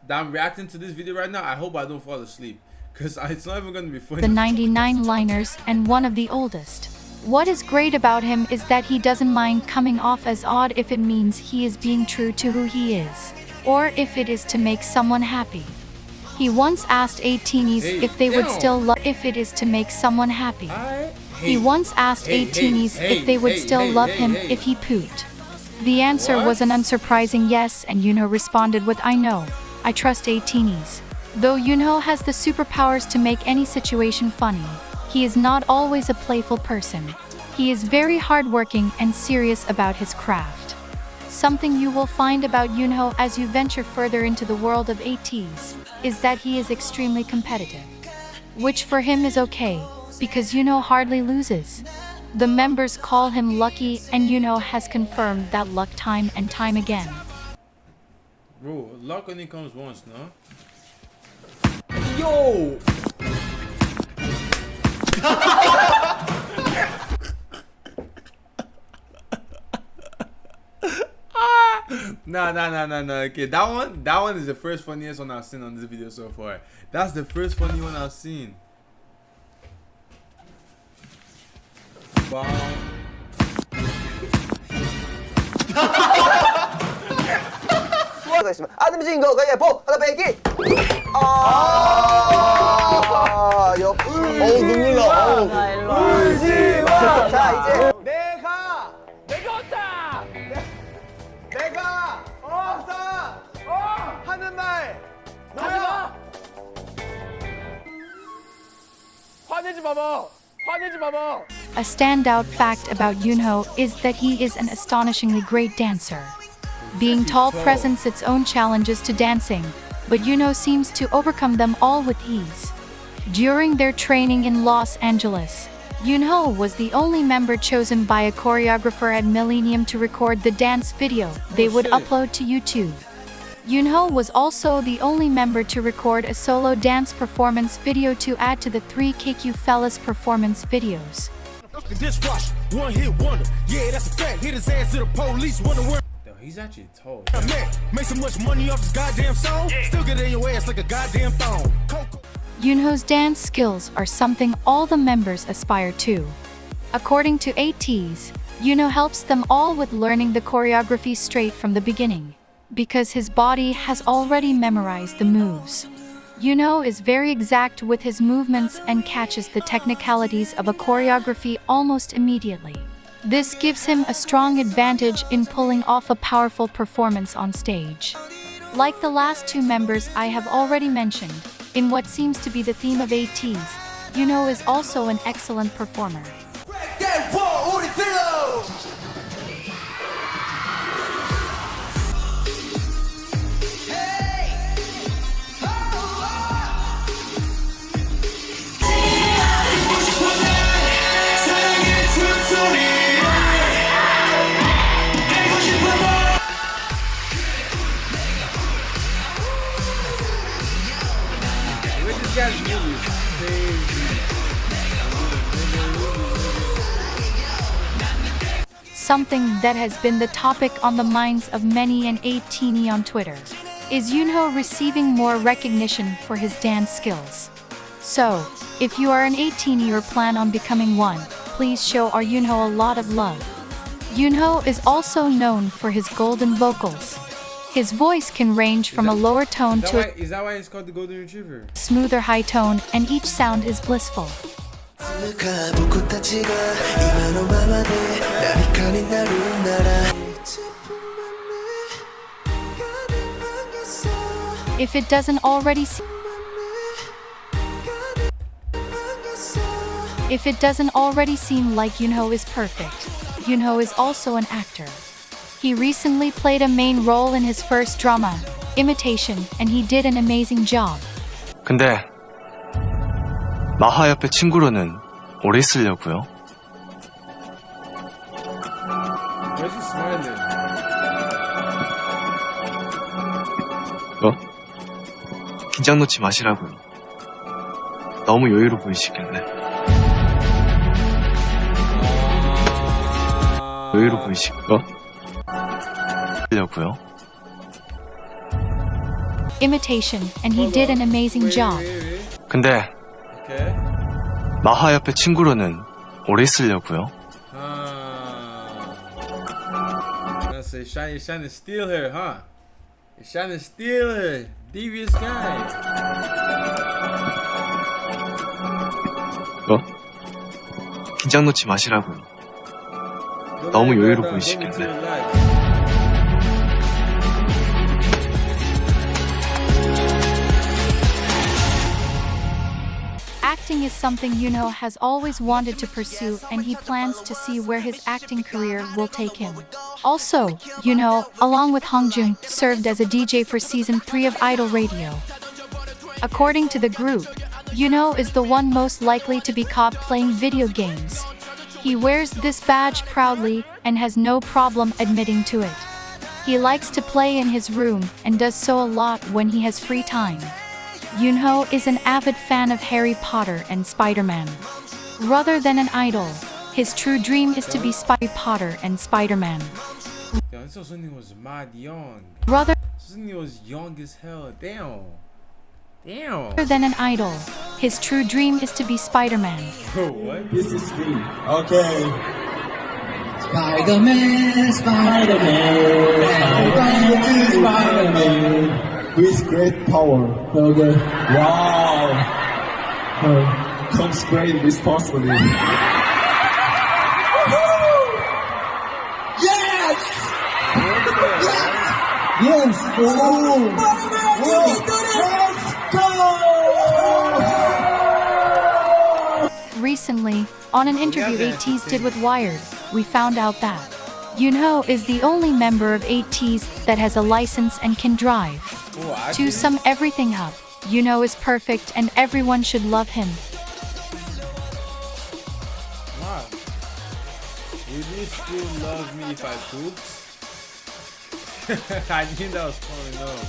that I'm reacting to this video right now, I hope I don't fall asleep, because it's not even going to be funny. The 99 liners and one of the oldest. What is great about him is that he doesn't mind coming off as odd if it means he is being true to who he is, or if it is to make someone happy. He once asked Ateez if they would still love if it is to make someone happy. He once asked Ateez if they would still love him if he pooped. The answer was an unsurprising yes, and Yoonho responded with, "I know, I trust Ateez." Though Yoonho has the superpowers to make any situation funny, he is not always a playful person. He is very hardworking and serious about his craft. Something you will find about Yoonho as you venture further into the world of Ateez is that he is extremely competitive. Which for him is okay, because Yoonho hardly loses. The members call him lucky, and Yoonho has confirmed that luck time and time again. Bro, luck only comes once, no? Yo! Nah. Okay, that one is the first funniest one I've seen on this video so far. That's the first funny one I've seen. Wow. 아들 주인공 가위바위보 하나 빼기. 역시. 눈물 나. 울지 마. 자 이제 내가 왔다. 내가 왔다. 하는 말 뭐야? 화내지 마봐. A standout fact about Yoonho is that he is an astonishingly great dancer. Being tall presents its own challenges to dancing, but Yoonho seems to overcome them all with ease. During their training in Los Angeles, Yoonho was the only member chosen by a choreographer at Millennium to record the dance video they would upload to YouTube. Yoonho was also the only member to record a solo dance performance video to add to the 3 KQ Fellas performance videos. Yo, he's actually tall. Make so much money off this goddamn song. Still get in your ass like a goddamn thong. Yoonho's dance skills are something all the members aspire to. According to Ateez, Yoonho helps them all with learning the choreography straight from the beginning, because his body has already memorized the moves. Yoonho is very exact with his movements and catches the technicalities of a choreography almost immediately. This gives him a strong advantage in pulling off a powerful performance on stage. Like the last 2 members I have already mentioned, in what seems to be the theme of Ateez, Yoonho is also an excellent performer. Something that has been the topic on the minds of many an 18-y on Twitter. Is Yoonho receiving more recognition for his dance skills? So, if you are an 18-y or plan on becoming one, please show our Yoonho a lot of love. Yoonho is also known for his golden vocals. His voice can range from a lower tone to is that why it's called the Golden Retriever? a smoother high tone, and each sound is blissful. If it doesn't already seem like Yoonho is perfect, Yoonho is also an actor. He recently played a main role in his first drama, Imitation, and he did an amazing job. 근데 마하 옆에 친구로는 오래 있으려고요. Why is he smiling? 긴장 놓지 마시라고요. 너무 여유로 보이시길래. 여유로 보이시려고요. Imitation, and he did an amazing job. 근데 마하 옆에 친구로는 오래 있으려고요. That's it. You're trying to steal her, huh? You're trying to steal her. Devious guy. 긴장 놓지 마시라고요. 너무 여유로 보이시길래. Acting is something Yoonho has always wanted to pursue, and he plans to see where his acting career will take him. Also, Yoonho, along with Hongjun, served as a DJ for Season 3 of Idol Radio. According to the group, Yoonho is the one most likely to be caught playing video games. He wears this badge proudly and has no problem admitting to it. He likes to play in his room and does so a lot when he has free time. Yoonho is an avid fan of Harry Potter and Spider-Man. Rather than an idol, his true dream is to be Potter and Spider-Man. Damn, this Sunny was mad young. Rather Sunny was young as hell. Damn. than an idol, his true dream is to be Spider-Man. Bro, what? This is me. Okay. Spider-Man, Spider-Man, Spider-Man, with great power. Okay. Wow. Comes great responsibility. Yes! Yes! Oh! Recently, on an interview Ateez did with Wired, we found out that Yoonho is the only member of Ateez that has a license and can drive. To sum everything up, Yoonho is perfect and everyone should love him. Wow. Would you still love me if I pooped? I knew that was coming up.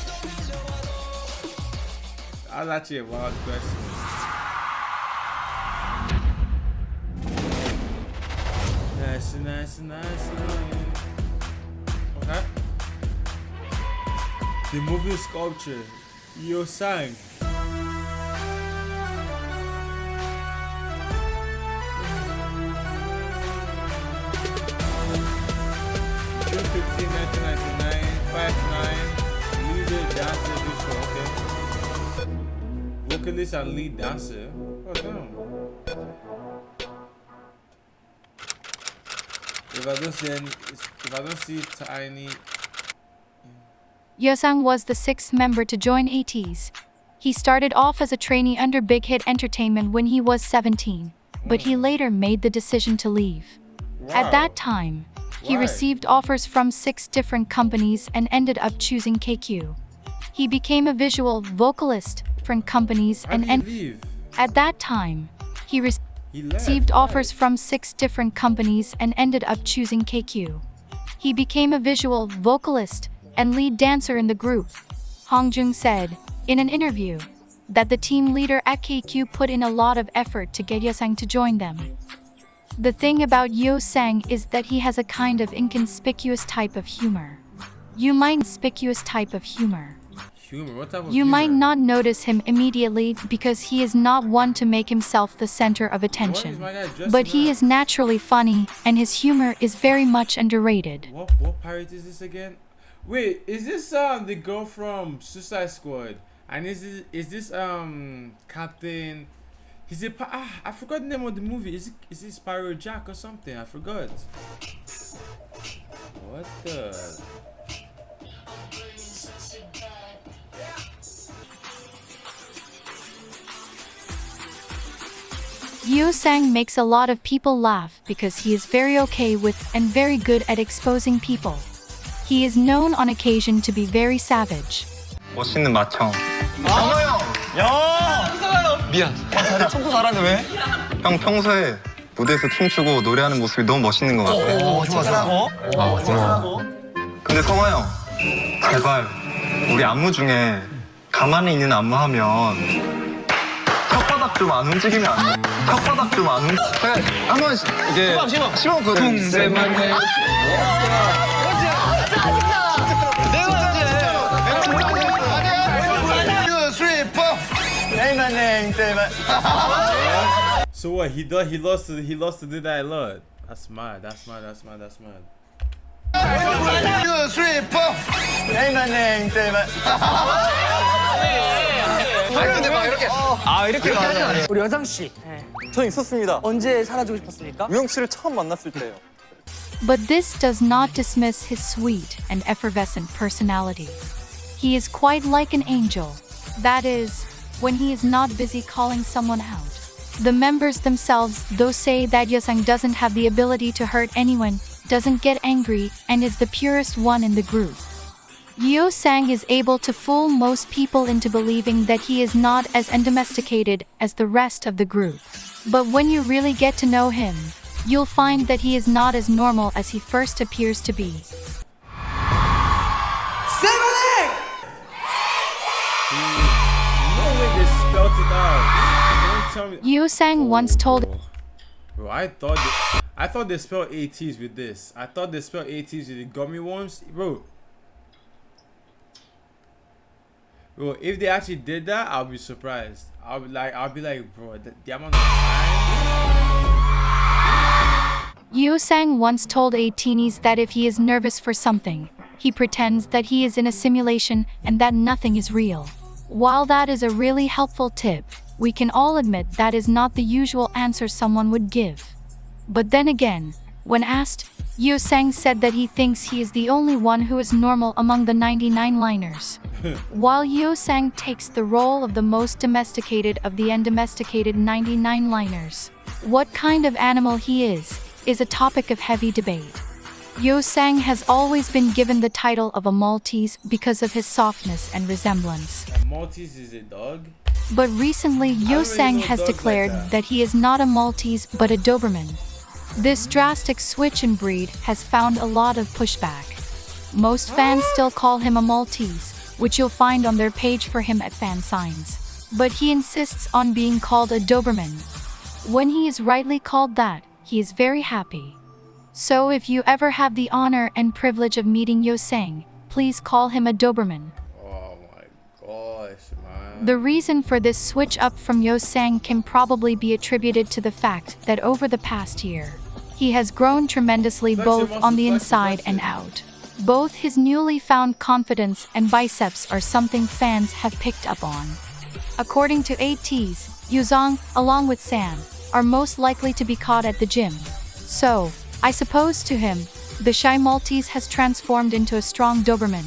That was actually a wild question. Nice. Okay. The movie sculpture. Yo sang. June 15, 1999, 5'9", leader, dancer, before, okay. Vocalist and lead dancer. Oh damn. If I don't see Tiny. Yeosang was the sixth member to join Ateez. He started off as a trainee under Big Hit Entertainment when he was 17, but he later made the decision to leave. At that time, he received offers from 6 different companies and ended up choosing KQ. He became a visual vocalist from companies and at that time, he received offers from 6 different companies and ended up choosing KQ. He became a visual vocalist and lead dancer in the group. Hongjung said, in an interview, that the team leader at KQ put in a lot of effort to get Yeosang to join them. The thing about Yeosang is that he has a kind of inconspicuous type of humor. You might not notice him immediately because he is not one to make himself the center of attention. But he is naturally funny and his humor is very much underrated. What pirate is this again? Wait, is this the girl from Suicide Squad? And is this Captain? Is it? I forgot the name of the movie. Is it Spyro Jack or something? I forgot. What the? Yeosang makes a lot of people laugh because he is very okay with and very good at exposing people. He is known on occasion to be very savage. 멋있는 마청. 야! 미안. 청소 잘하는데 왜? 형 평소에 무대에서 춤추고 노래하는 모습이 너무 멋있는 것 같아. 오, 좋아. 고마워. 근데 성화 형, 제발 우리 안무 중에 가만히 있는 안무 하면 혓바닥 좀 안 움직이면 안 돼. 혓바닥 좀 안 움직이면 한번 이게 시범 그 둥세만 해. So what? He lost to do that a lot. That's mad. That's mad. 2, 3, 4. 이렇게 가자. 우리 여장 씨. 저 있었습니다. 언제 사라지고 싶었습니까? 우영 씨를 처음 만났을 때요. But this does not dismiss his sweet and effervescent personality. He is quite like an angel. That is, when he is not busy calling someone out. The members themselves, though, say that Yeosang doesn't have the ability to hurt anyone, doesn't get angry, and is the purest one in the group. Yeosang is able to fool most people into believing that he is not as undomesticated as the rest of the group. But when you really get to know him, you'll find that he is not as normal as he first appears to be. No way they spelled it out. Don't tell me. Yeosang once told. Bro, I thought they spelled Ateez with this. I thought they spelled Ateez with the gummy worms, bro. Bro, if they actually did that, I'll be surprised. I'll be like, bro, the amount of time. Yeosang once told Ateez that if he is nervous for something, he pretends that he is in a simulation and that nothing is real. While that is a really helpful tip, we can all admit that is not the usual answer someone would give. But then again, when asked, Yeosang said that he thinks he is the only one who is normal among the 99 liners. While Yeosang takes the role of the most domesticated of the undomesticated 99 liners, what kind of animal he is a topic of heavy debate. Yeosang has always been given the title of a Maltese because of his softness and resemblance. A Maltese is a dog? But recently Yeosang has declared that he is not a Maltese but a Doberman. This drastic switch in breed has found a lot of pushback. Most fans still call him a Maltese, which you'll find on their page for him at fan signs. But he insists on being called a Doberman. When he is rightly called that, he is very happy. So if you ever have the honor and privilege of meeting Yeosang, please call him a Doberman. Oh my gosh, man. The reason for this switch up from Yeosang can probably be attributed to the fact that over the past year, he has grown tremendously both on the inside and out. Both his newly found confidence and biceps are something fans have picked up on. According to Ateez, Yeosang, along with Sam, are most likely to be caught at the gym. So, I suppose to him, the shy Maltese has transformed into a strong Doberman.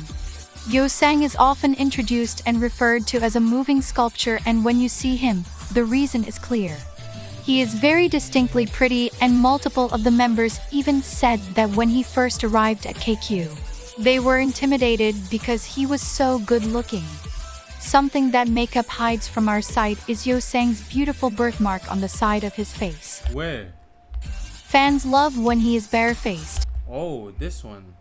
Yeosang is often introduced and referred to as a moving sculpture, and when you see him, the reason is clear. He is very distinctly pretty, and multiple of the members even said that when he first arrived at KQ, they were intimidated because he was so good looking. Something that makeup hides from our sight is Yeosang's beautiful birthmark on the side of his face. Where? Fans love when he is barefaced. Oh, this one.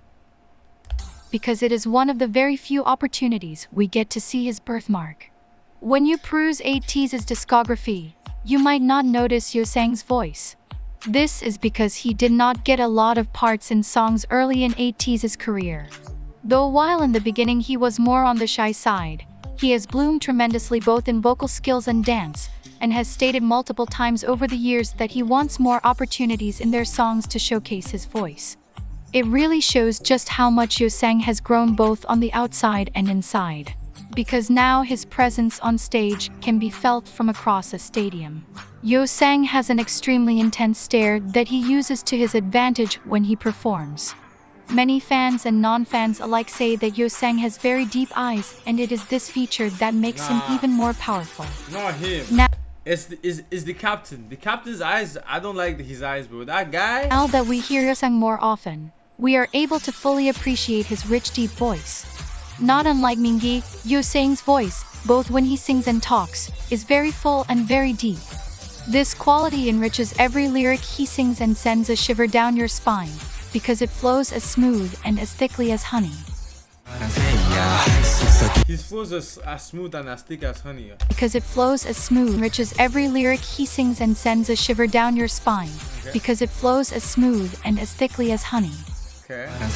Because it is one of the very few opportunities we get to see his birthmark. When you peruse Ateez's discography, you might not notice Yeosang's voice. This is because he did not get a lot of parts in songs early in Ateez's career. Though while in the beginning he was more on the shy side, he has bloomed tremendously both in vocal skills and dance, and has stated multiple times over the years that he wants more opportunities in their songs to showcase his voice. It really shows just how much Yeosang has grown both on the outside and inside, because now his presence on stage can be felt from across a stadium. Yeosang has an extremely intense stare that he uses to his advantage when he performs. Many fans and non-fans alike say that Yeosang has very deep eyes, and it is this feature that makes him even more powerful. Not him. Now, It's the captain. The captain's eyes, I don't like his eyes, bro. That guy. Now that we hear Yeosang more often, we are able to fully appreciate his rich, deep voice. Not unlike Mingi, Yeosang's voice, both when he sings and talks, is very full and very deep. This quality enriches every lyric he sings and sends a shiver down your spine, because it flows as smooth and as thickly as honey. His flows are as smooth and as thick as honey. Because it flows as smooth, enriches every lyric he sings and sends a shiver down your spine, because it flows as smooth and as thickly as honey. Okay. I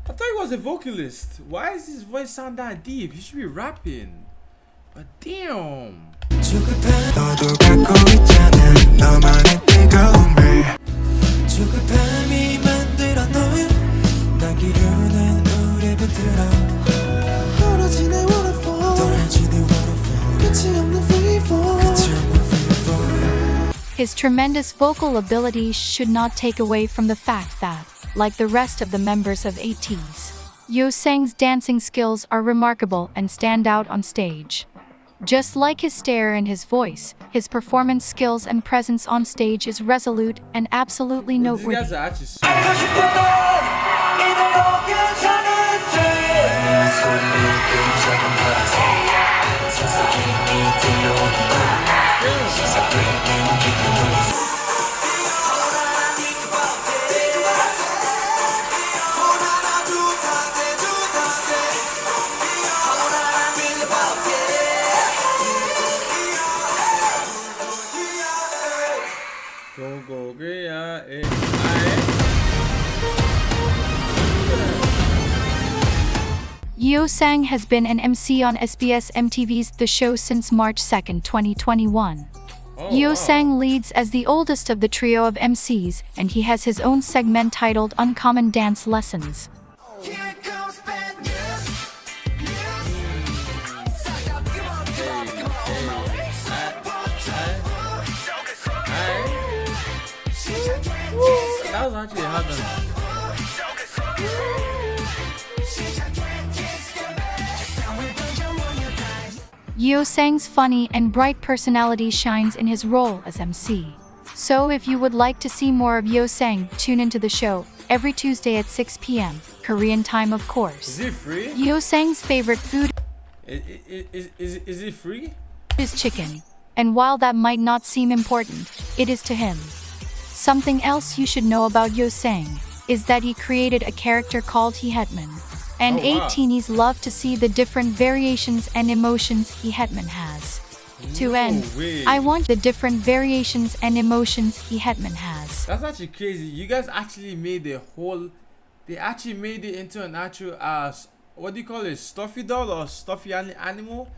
thought he was a vocalist. Why does his voice sound that deep? He should be rapping. But damn. His tremendous vocal ability should not take away from the fact that, like the rest of the members of Ateez, Yeosang's dancing skills are remarkable and stand out on stage. Just like his stare and his voice, his performance skills and presence on stage is resolute and absolutely noteworthy. These guys are actually so Yeo Sang has been an MC on SBS MTV's The Show since March 2, 2021. Yeo Sang leads as the oldest of the trio of MCs, and he has his own segment titled Uncommon Dance Lessons. That was actually happening. Yeo Sang's funny and bright personality shines in his role as MC. So if you would like to see more of Yeo Sang, tune into the show every Tuesday at 6 p.m. Korean time, of course. Is it free? Yeo Sang's favorite food is it free? Is chicken. And while that might not seem important, it is to him. Something else you should know about Yeo Sang is that he created a character called Hee Hetman. And 18s love to see the different variations and emotions Hee Hetman has. To end, I want the different variations and emotions Hee Hetman has. That's actually crazy. You guys actually made the whole... They actually made it into an actual... what do you call it? Stuffy doll or stuffy animal?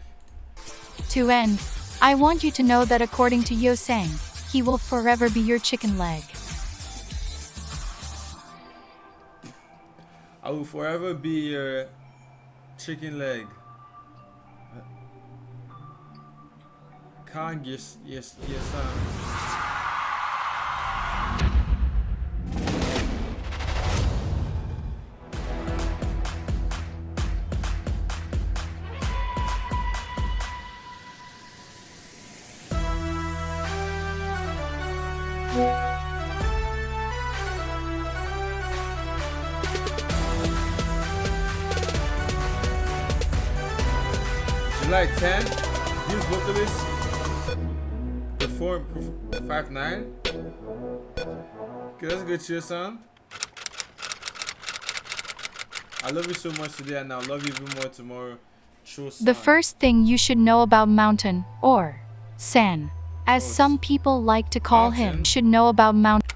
To end, I want you to know that according to Yeo Sang, he will forever be your chicken leg. I will forever be your chicken leg. Kang, yes, July 10th, these vocalists perform 5'9". Okay, that's a good cheer song. I love you so much today, and I'll love you even more tomorrow. The first thing you should know about Mountain, or San, as some people like to call him, should know about Mountain.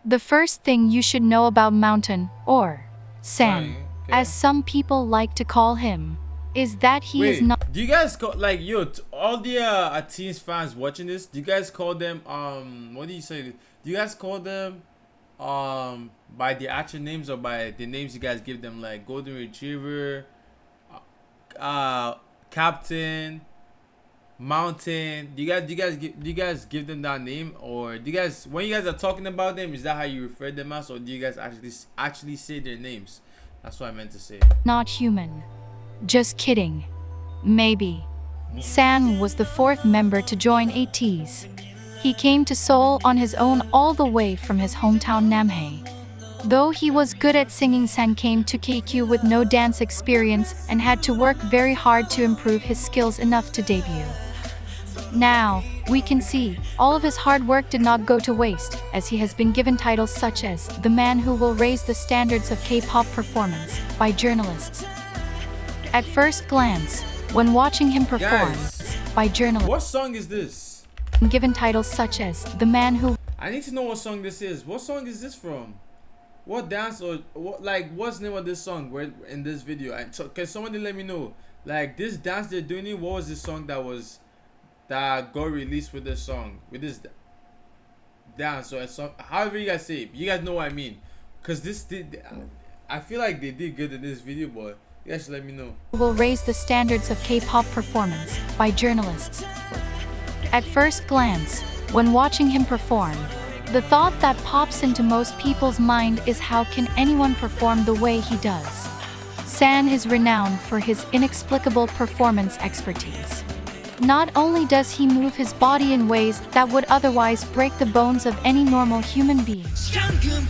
The first thing you should know about Mountain, or San, as some people like to call him, is that he is not. Do you guys call, like, yo, all the Ateez fans watching this, do you guys call them what do you say? Do you guys call them by the actual names or by the names you guys give them, like Golden Retriever, Captain, Mountain? Do you guys give them that name, or do you guys, when you guys are talking about them, is that how you refer them as, or do you guys actually say their names? That's what I meant to say. Not human. Just kidding. Maybe. San was the fourth member to join Ateez. He came to Seoul on his own all the way from his hometown Namhae. Though he was good at singing, San came to KQ with no dance experience and had to work very hard to improve his skills enough to debut. Now, we can see, all of his hard work did not go to waste, as he has been given titles such as the man who will raise the standards of K-pop performance by journalists. At first glance, when watching him perform, by journalists. What song is this? Given titles such as the man who. I need to know what song this is. What song is this from? What dance or what, like, what's the name of this song in this video? And so, can somebody let me know? Like, this dance they're doing it, what was this song that got released with this song, with this dance or song, however you guys say it, you guys know what I mean? Cause I feel like they did good in this video, but you guys should let me know. Will raise the standards of K-pop performance by journalists. At first glance, when watching him perform, the thought that pops into most people's mind is, how can anyone perform the way he does? San is renowned for his inexplicable performance expertise. Not only does he move his body in ways that would otherwise break the bones of any normal human being. I can't even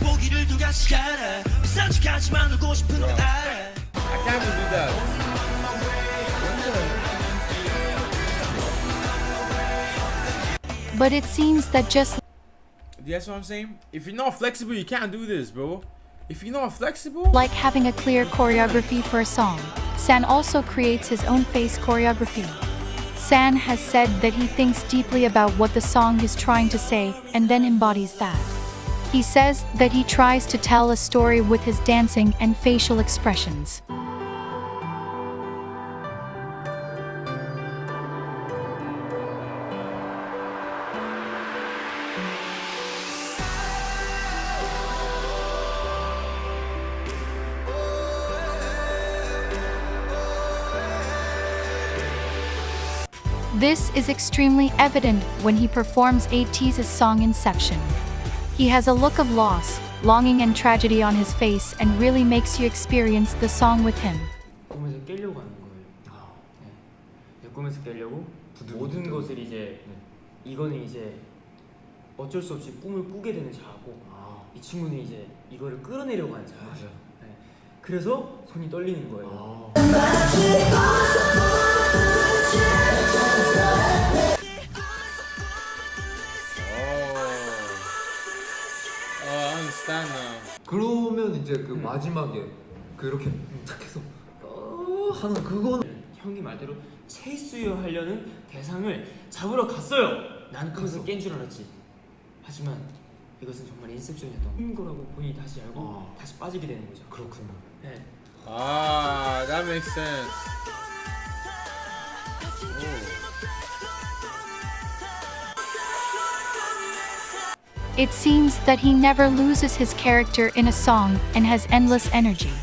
do that. But it seems that just... That's what I'm saying? If you're not flexible, you can't do this, bro. If you're not flexible... Like having a clear choreography for a song, San also creates his own face choreography. San has said that he thinks deeply about what the song is trying to say and then embodies that. He says that he tries to tell a story with his dancing and facial expressions. This is extremely evident when he performs Ateez's song Inception. He has a look of loss, longing and tragedy on his face and really makes you experience the song with him. 꿈에서 깨려고 하는 거예요. 네. 꿈에서 깨려고 모든 것을 이제 이거는 이제 어쩔 수 없이 꿈을 꾸게 되는 자아고 이 친구는 이제 이거를 끌어내려고 하는 자아죠. 네. 그래서 손이 떨리는 거예요. 그러면 이제 그 마지막에 그렇게 탁 해서 하는 그거는 형이 말대로 체이스유 하려는 대상을 잡으러 갔어요. 난 꿈에서 깬 줄 알았지. 하지만 이것은 정말 인셉션이었던 거라고 본인이 다시 알고 다시 빠지게 되는 거죠. 그렇구나. 네. Ah, that makes sense. It seems that he never loses his character in a song and has endless energy.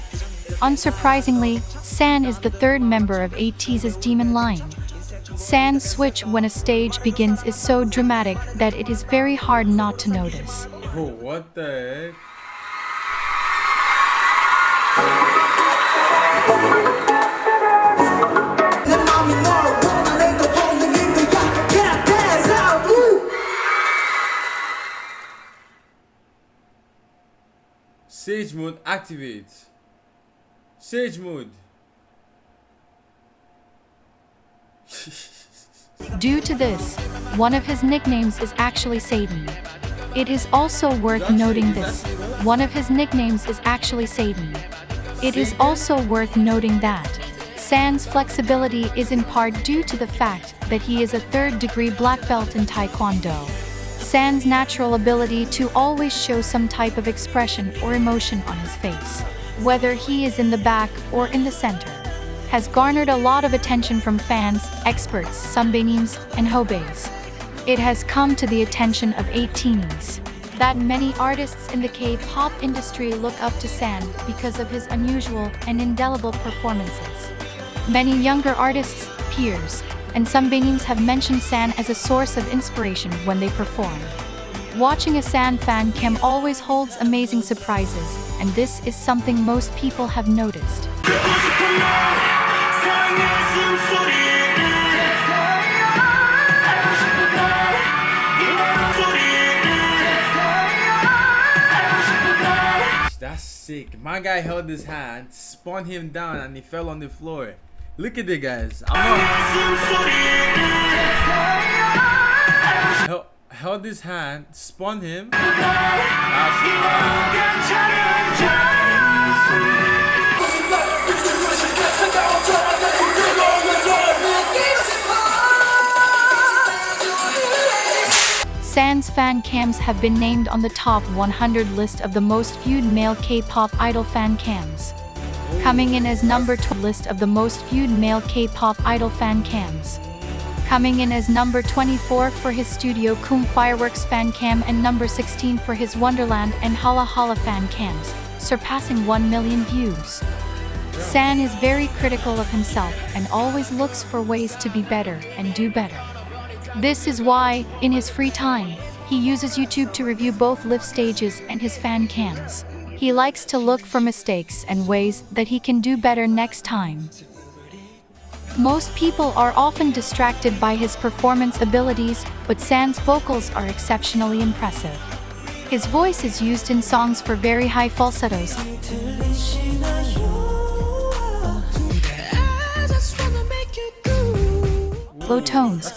Unsurprisingly, San is the third member of Ateez's demon line. San's switch when a stage begins is so dramatic that it is very hard not to notice. Oh, what the heck? Sage mode activates. Sage mode. Due to this, one of his nicknames is actually Satan. It is also worth noting this. One of his nicknames is actually Satan. It is also worth noting that San's flexibility is in part due to the fact that he is a third-degree black belt in Taekwondo. San's natural ability to always show some type of expression or emotion on his face, whether he is in the back or in the center, has garnered a lot of attention from fans, experts, sunbaeams, and hobeis. It has come to the attention of Ateez that many artists in the K-pop industry look up to San because of his unusual and indelible performances. Many younger artists, peers, and sunbaeams have mentioned San as a source of inspiration when they perform. Watching a San fan cam always holds amazing surprises, and this is something most people have noticed. That's sick. My guy held his hand, spun him down, and he fell on the floor. Look at it, guys. Held his hand, spun him. San's fan cams have been named on the top 100 list of the most viewed male K-pop idol fan cams. Coming in as number 2 list of the most viewed male K-pop idol fan cams. Coming in as number 24 for his Studio Kung Fireworks fan cam and number 16 for his Wonderland and Hala Hala fan cams, surpassing 1 million views. San is very critical of himself and always looks for ways to be better and do better. This is why, in his free time, he uses YouTube to review both live stages and his fan cams. He likes to look for mistakes and ways that he can do better next time. Most people are often distracted by his performance abilities, but San's vocals are exceptionally impressive. His voice is used in songs for very high falsettos, low tones,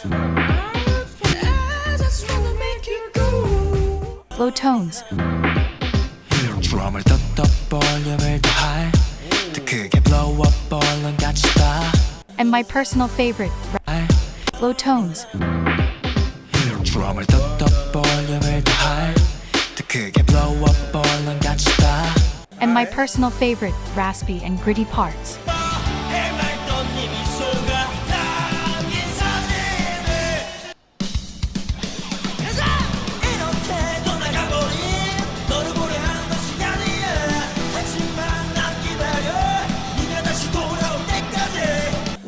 low tones, 드럼을 더 볼륨을 더할 더 크게 blow up 볼륨같이 다 and my personal favorite, low tones. 드럼을 더 볼륨을 더할 더 And my personal favorite, raspy and gritty parts.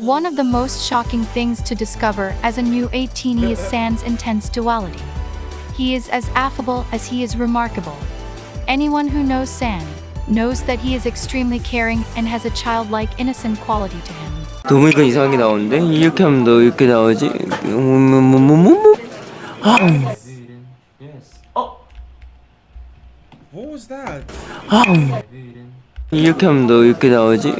One of the most shocking things to discover as a new Ateez is San's intense duality. He is as affable as he is remarkable. Anyone who knows San knows that he is extremely caring and has a childlike innocent quality to him. 너무 이거 이상한 게 나오는데? 이렇게 하면 너 이렇게 나오지? What was that? 이렇게 하면 너 이렇게 나오지?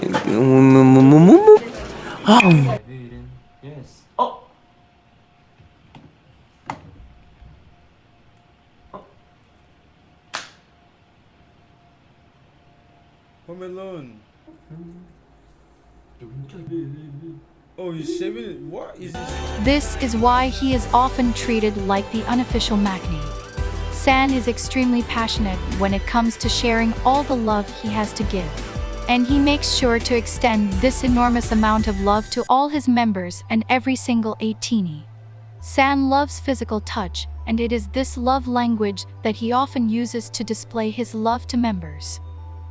Home Alone. Oh, he's shaving it. What is this? This is why he is often treated like the unofficial Maknae. San is extremely passionate when it comes to sharing all the love he has to give. And he makes sure to extend this enormous amount of love to all his members and every single Ateez. San loves physical touch, and it is this love language that he often uses to display his love to members.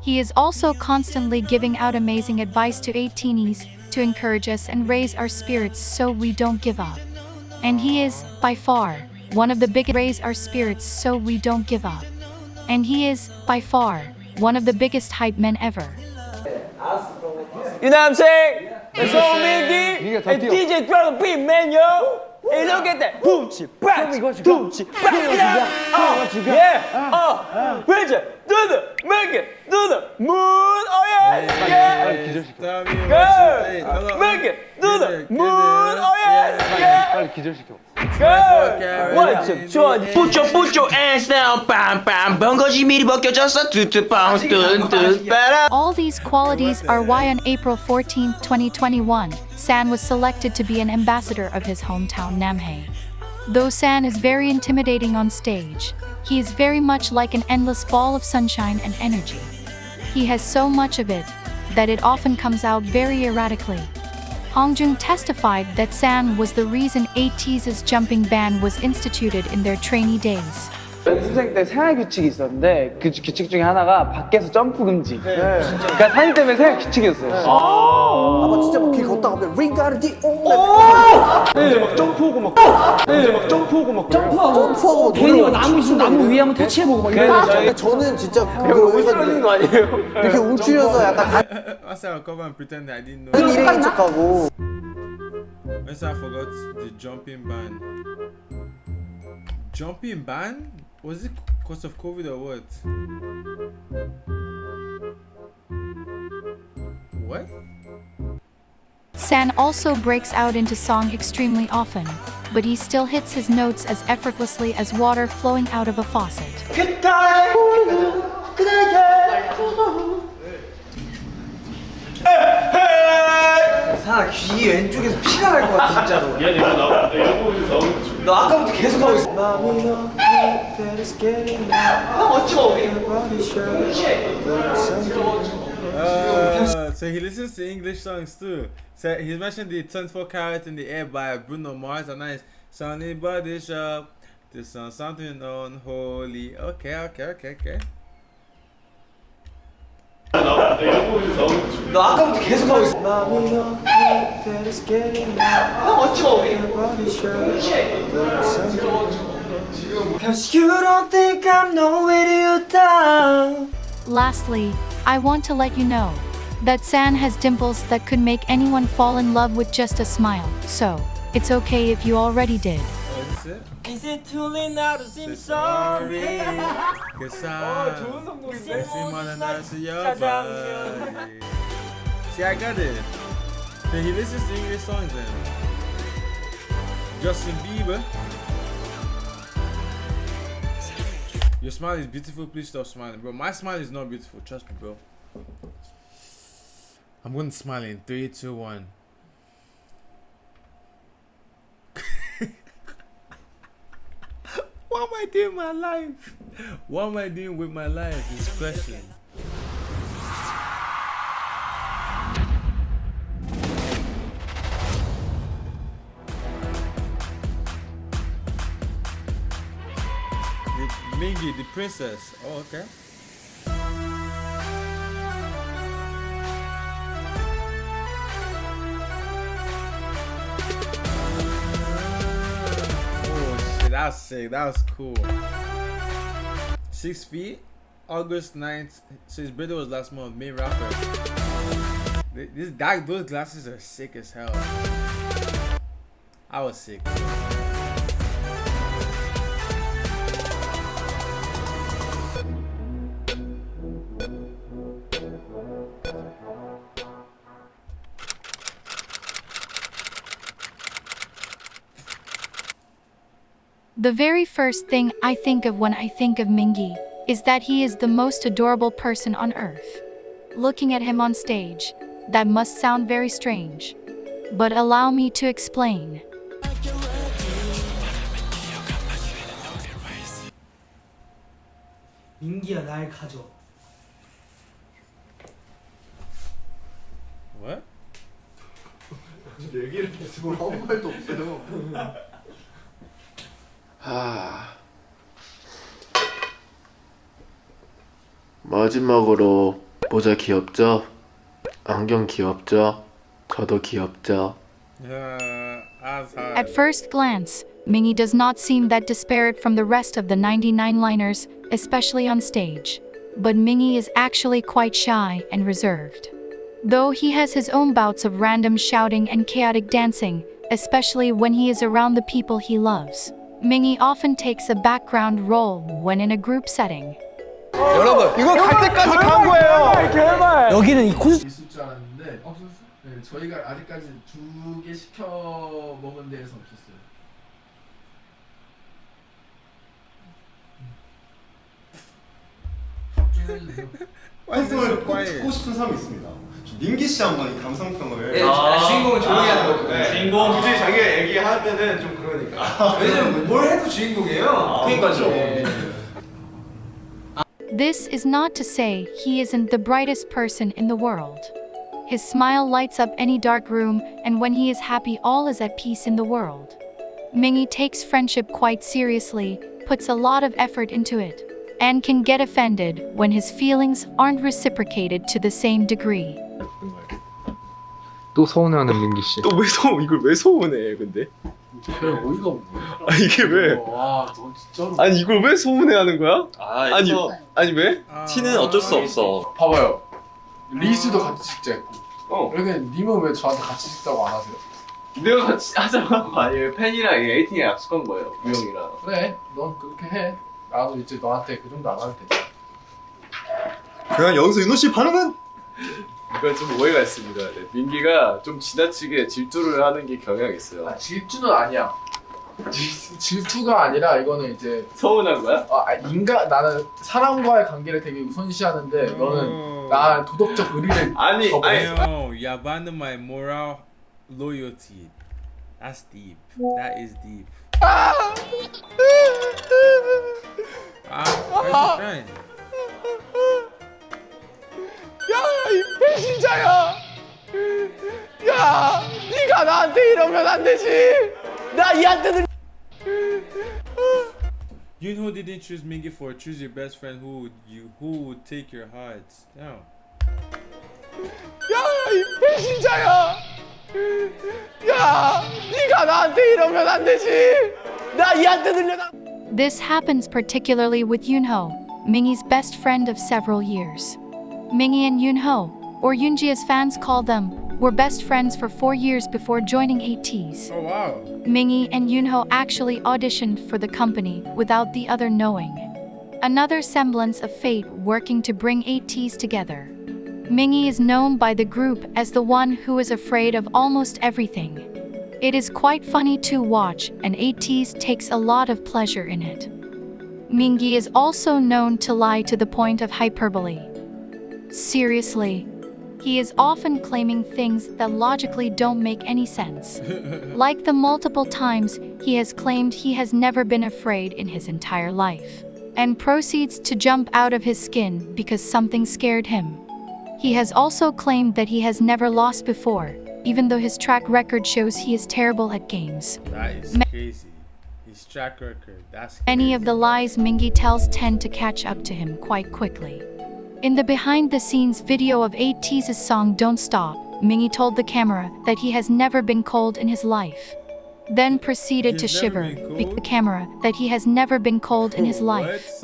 He is also constantly giving out amazing advice to Ateez to encourage us and raise our spirits so we don't give up. And he is, by far, one of the biggest raise our spirits so we don't give up. And he is, by far, one of the biggest hype men ever. 유남생, 송민기, DJ Dragon Beat man yo. Hey, look at that. Boom, chip, back, boom, chip, back. Yeah. Bridge, do the, make it, do the moon. Oh yeah, yeah. Good. Make it, do the moon. Oh yeah, yeah. Good. One, two, three. Put your hands down, bam, bam. 벙커지 미리 벗겨졌어. 뚜뚜빵, 뚜뚜, 빠라. All these qualities are why on April 14, 2021, San was selected to be an ambassador of his hometown Namhae. Though San is very intimidating on stage, he is very much like an endless ball of sunshine and energy. He has so much of it that it often comes out very erratically. Hongjung testified that San was the reason Ateez's jumping ban was instituted in their trainee days. 연습생 때 생활 규칙이 있었는데 그 규칙 중에 하나가 밖에서 점프 금지. 그러니까 사진 때문에 생활 규칙이었어요. 아마 진짜 막 길 걷다가 보면 링가르디 이제 막 점프하고 막 이제 막 점프하고 막 점프하고 괜히 막 나무 위에 한번 터치해보고 막 이러는데 저는 진짜 그거 웃으시는 거 아니에요? 이렇게 움츠려서 약간 I said I'll cover and pretend that I didn't know. 일행인 척하고. Yes, I forgot the jumping ban. Jumping ban? Was it because of COVID or what? What? San also breaks out into song extremely often, but he still hits his notes as effortlessly as water flowing out of a faucet. 사 귀 왼쪽에서 피가 날 것 같아 진짜로. 야 이거 너 아까부터 계속 하고 있어. So he listens to English songs too. So he's mentioned the 24 Carats in the Air by Bruno Mars. A nice Sunny Body Shop. This song something unholy. Okay. 너 아까부터 계속 하고 있어. Cause you don't think I'm nowhere to you down. Lastly, I want to let you know that San has dimples that could make anyone fall in love with just a smile. So, it's okay if you already did. Is it too late now to seem sorry? Cause I see more than I see your body. See, I got it. Then he listens to English songs then. Justin Bieber. Your smile is beautiful, please stop smiling. Bro, my smile is not beautiful, trust me, bro. I'm gonna smile in 3, 2, 1. What am I doing in my life? What am I doing with my life? This question. Mingy, the princess. Oh, okay. Oh shit, that's sick. That was cool. 6 feet, August 9th. So his birthday was last month. Main rapper. Those glasses are sick as hell. I was sick. The very first thing I think of when I think of Mingy is that he is the most adorable person on earth. Looking at him on stage, that must sound very strange. But allow me to explain. 민기야 날 가져. What? 얘기를 지금 아무 말도 없어요. 마지막으로 모자 귀엽죠? 안경 귀엽죠? 저도 귀엽죠? At first glance, Mingy does not seem that disparate from the rest of the 99 liners, especially on stage. But Mingy is actually quite shy and reserved. Though he has his own bouts of random shouting and chaotic dancing, especially when he is around the people he loves. Mingy often takes a background role when in a group setting. 여러분, 이거 갈 때까지 간 거예요. 여기는 이 콘서트 있을 줄 알았는데 없었어? 네, 저희가 아직까지 2개 시켜 먹은 데에서 없었어요. 듣고 싶은 사람이 있습니다. 민기 씨 한번 이 감상평을. 네, 주인공은 조용히 하는 거거든요. 네. 주인공 굳이 자기가 얘기하면은 좀 그러니까. 왜냐면 뭘 해도 주인공이에요. 그러니까요. This is not to say he isn't the brightest person in the world. His smile lights up any dark room, and when he is happy, all is at peace in the world. Mingy takes friendship quite seriously, puts a lot of effort into it, and can get offended when his feelings aren't reciprocated to the same degree. 또 서운해하는 민기 씨. 또 왜 이걸 왜 서운해 근데? 별 어이가 없네. 아 이게 왜? 와, 너 진짜로. 아니 이걸 왜 서운해하는 거야? 아니 왜? 티는 어쩔 수 없어. 봐봐요. 리스도 같이 찍자 했고. 이렇게 님은 왜 저한테 같이 찍자고 안 하세요? 내가 같이 하자고 한 거 아니에요. 팬이랑 에이팅이랑 약속한 거예요. 우영이랑. 그래, 넌 그렇게 해. 나도 이제 너한테 그 정도 안 하면 되지. 그냥 여기서 윤호 씨 반응은? 이건 좀 오해가 있습니다. 네, 민기가 좀 지나치게 질투를 하는 게 경향이 있어요. 아, 질투는 아니야. 질투가 아니라 이거는 이제 서운한 거야? 나는 사람과의 관계를 되게 우선시하는데 너는 나 도덕적 의리를 No, you abandon my moral loyalty. That's deep. That is deep. Why is he crying? 야, 이 배신자야! 야, 네가 나한테 이러면 안 되지! 나 얘한테 들... Yunho didn't choose Mingy for choose your best friend who would take your hearts. No. 야, 이 배신자야! 야, 네가 나한테 이러면 안 되지! 나 얘한테 들려다... This happens particularly with Yunho, Mingy's best friend of several years. Mingy and Yunho, or Yoonji as fans call them, were best friends for 4 years before joining Ateez. Oh wow. Mingy and Yunho actually auditioned for the company without the other knowing. Another semblance of fate working to bring Ateez together. Mingy is known by the group as the one who is afraid of almost everything. It is quite funny to watch, and Ateez takes a lot of pleasure in it. Mingy is also known to lie to the point of hyperbole. Seriously, he is often claiming things that logically don't make any sense. Like the multiple times he has claimed he has never been afraid in his entire life. and proceeds to jump out of his skin because something scared him. He has also claimed that he has never lost before, even though his track record shows he is terrible at games. That is crazy. His track record, that's crazy. Many of the lies Mingi tells tend to catch up to him quite quickly. In the behind-the-scenes video of Ateez's song Don't Stop, Mingi told the camera that he has never been cold in his life. Then proceeded to shiver because the camera that he has never been cold in his life.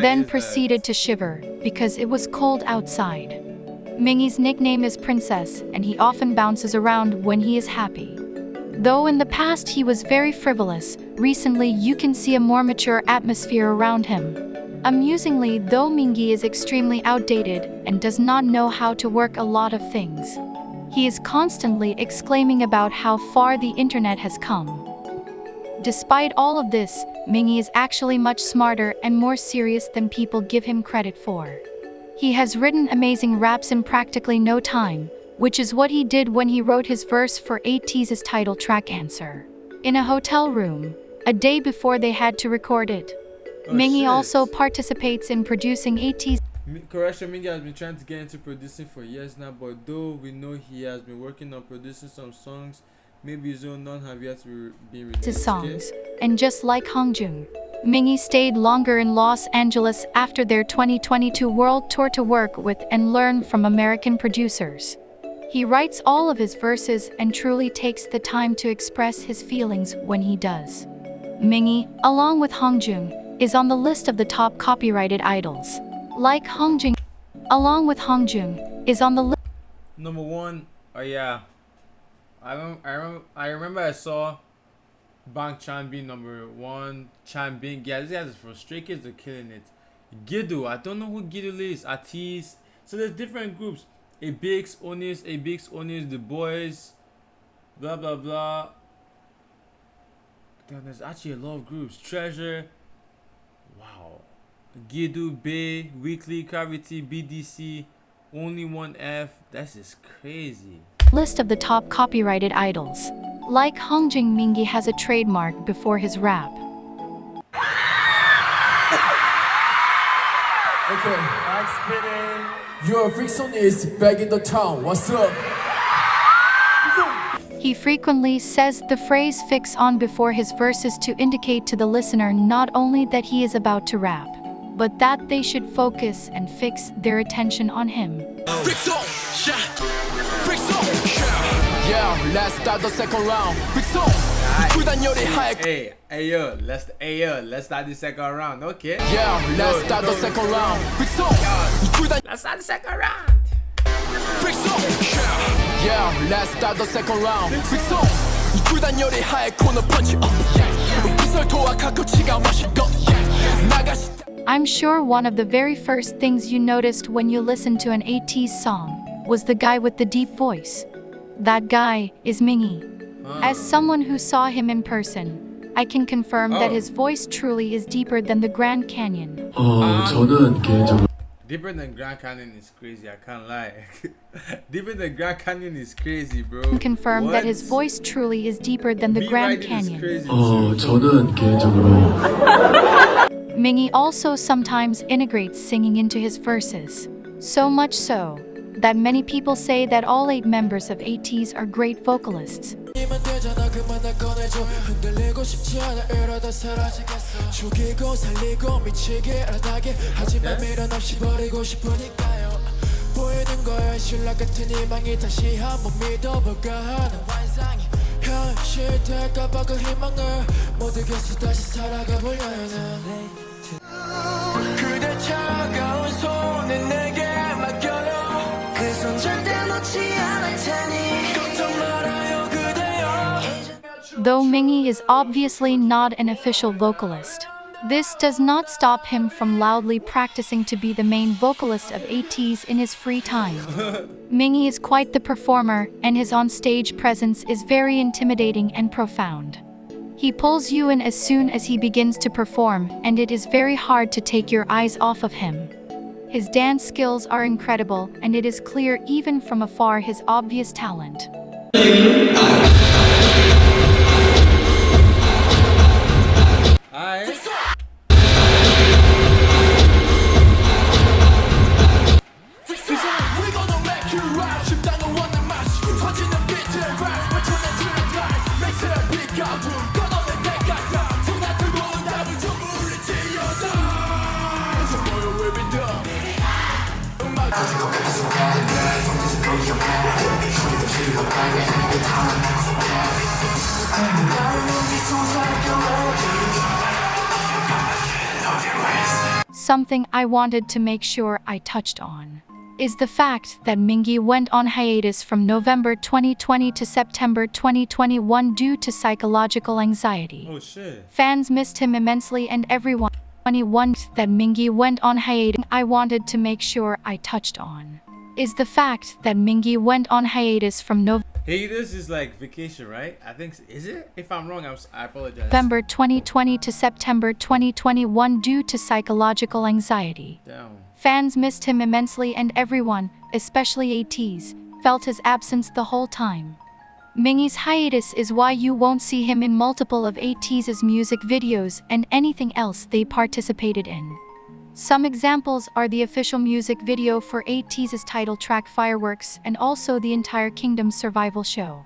Then proceeded to shiver because it was cold outside. Mingi's nickname is Princess, and he often bounces around when he is happy. Though in the past he was very frivolous, recently you can see a more mature atmosphere around him. Amusingly, though Mingi is extremely outdated and does not know how to work a lot of things, he is constantly exclaiming about how far the internet has come. Despite all of this, Mingi is actually much smarter and more serious than people give him credit for. He has written amazing raps in practically no time, which is what he did when he wrote his verse for Ateez's title track Answer, in a hotel room, a day before they had to record it. Mingi also participates in producing Ateez. Correction, Mingi has been trying to get into producing for years now, but though we know he has been working on producing some songs, maybe none have yet been released. His songs, and just like Hongjung, Mingi stayed longer in Los Angeles after their 2022 world tour to work with and learn from American producers. He writes all of his verses and truly takes the time to express his feelings when he does. Mingi, along with Hongjung, is on the list of the top copyrighted idols. Like Hongjung, along with Hongjung, is on the list. Number one, oh yeah, I remember I saw Bang Chanbin number one. Chanbin, yeah, these guys for Stray Kids are killing it. Gidu, I don't know who Gidu is. Ateez, so there's different groups. A Big's Onis, The Boys, blah blah blah. Damn, there's actually a lot of groups. Treasure, wow. Gidu, Bay, Weekly, Gravity, BDC, Only One F. That's just crazy. List of the top copyrighted idols. Like Hongjung, Mingi has a trademark before his rap. Okay, I'm spinning. Your Frinklyn back in the town. What's up? He frequently says the phrase "fix on" before his verses to indicate to the listener not only that he is about to rap, but that they should focus and fix their attention on him. Yeah, let's start the second round. Let's start the second round. Okay. Yeah, let's start the second round. Let's start the second round. Yeah, let's start the second round. I'm sure one of the very first things you noticed when you listened to an Ateez song was the guy with the deep voice. That guy is Mingi. As someone who saw him in person, I can confirm that his voice truly is deeper than the Grand Canyon. 저는 개인적으로 Deeper than Grand Canyon is crazy, I can't lie. Deeper than Grand Canyon is crazy, bro. Confirm that his voice truly is deeper than the Grand Canyon. 저는 개인적으로 Mingi also sometimes integrates singing into his verses. So much so that many people say that all 8 members of Ateez are great vocalists. Though Mingi is obviously not an official vocalist, this does not stop him from loudly practicing to be the main vocalist of Ateez in his free time. Mingi is quite the performer, and his on-stage presence is very intimidating and profound. He pulls you in as soon as he begins to perform, and it is very hard to take your eyes off of him. His dance skills are incredible, and it is clear even from afar his obvious talent. Something I wanted to make sure I touched on is the fact that Mingi went on hiatus from November 2020 to September 2021 due to psychological anxiety. Oh shit. Fans missed him immensely and everyone that Mingi went on hiatus. I wanted to make sure I touched on is the fact that Mingi went on hiatus from Hiatus is like vacation, right? I think, is it? If I'm wrong, I apologize. November 2020 to September 2021 due to psychological anxiety. Damn. Fans missed him immensely and everyone, especially Ateez, felt his absence the whole time. Mingi's hiatus is why you won't see him in multiple of Ateez's music videos and anything else they participated in. Some examples are the official music video for Ateez's title track Fireworks and also the entire Kingdom survival show.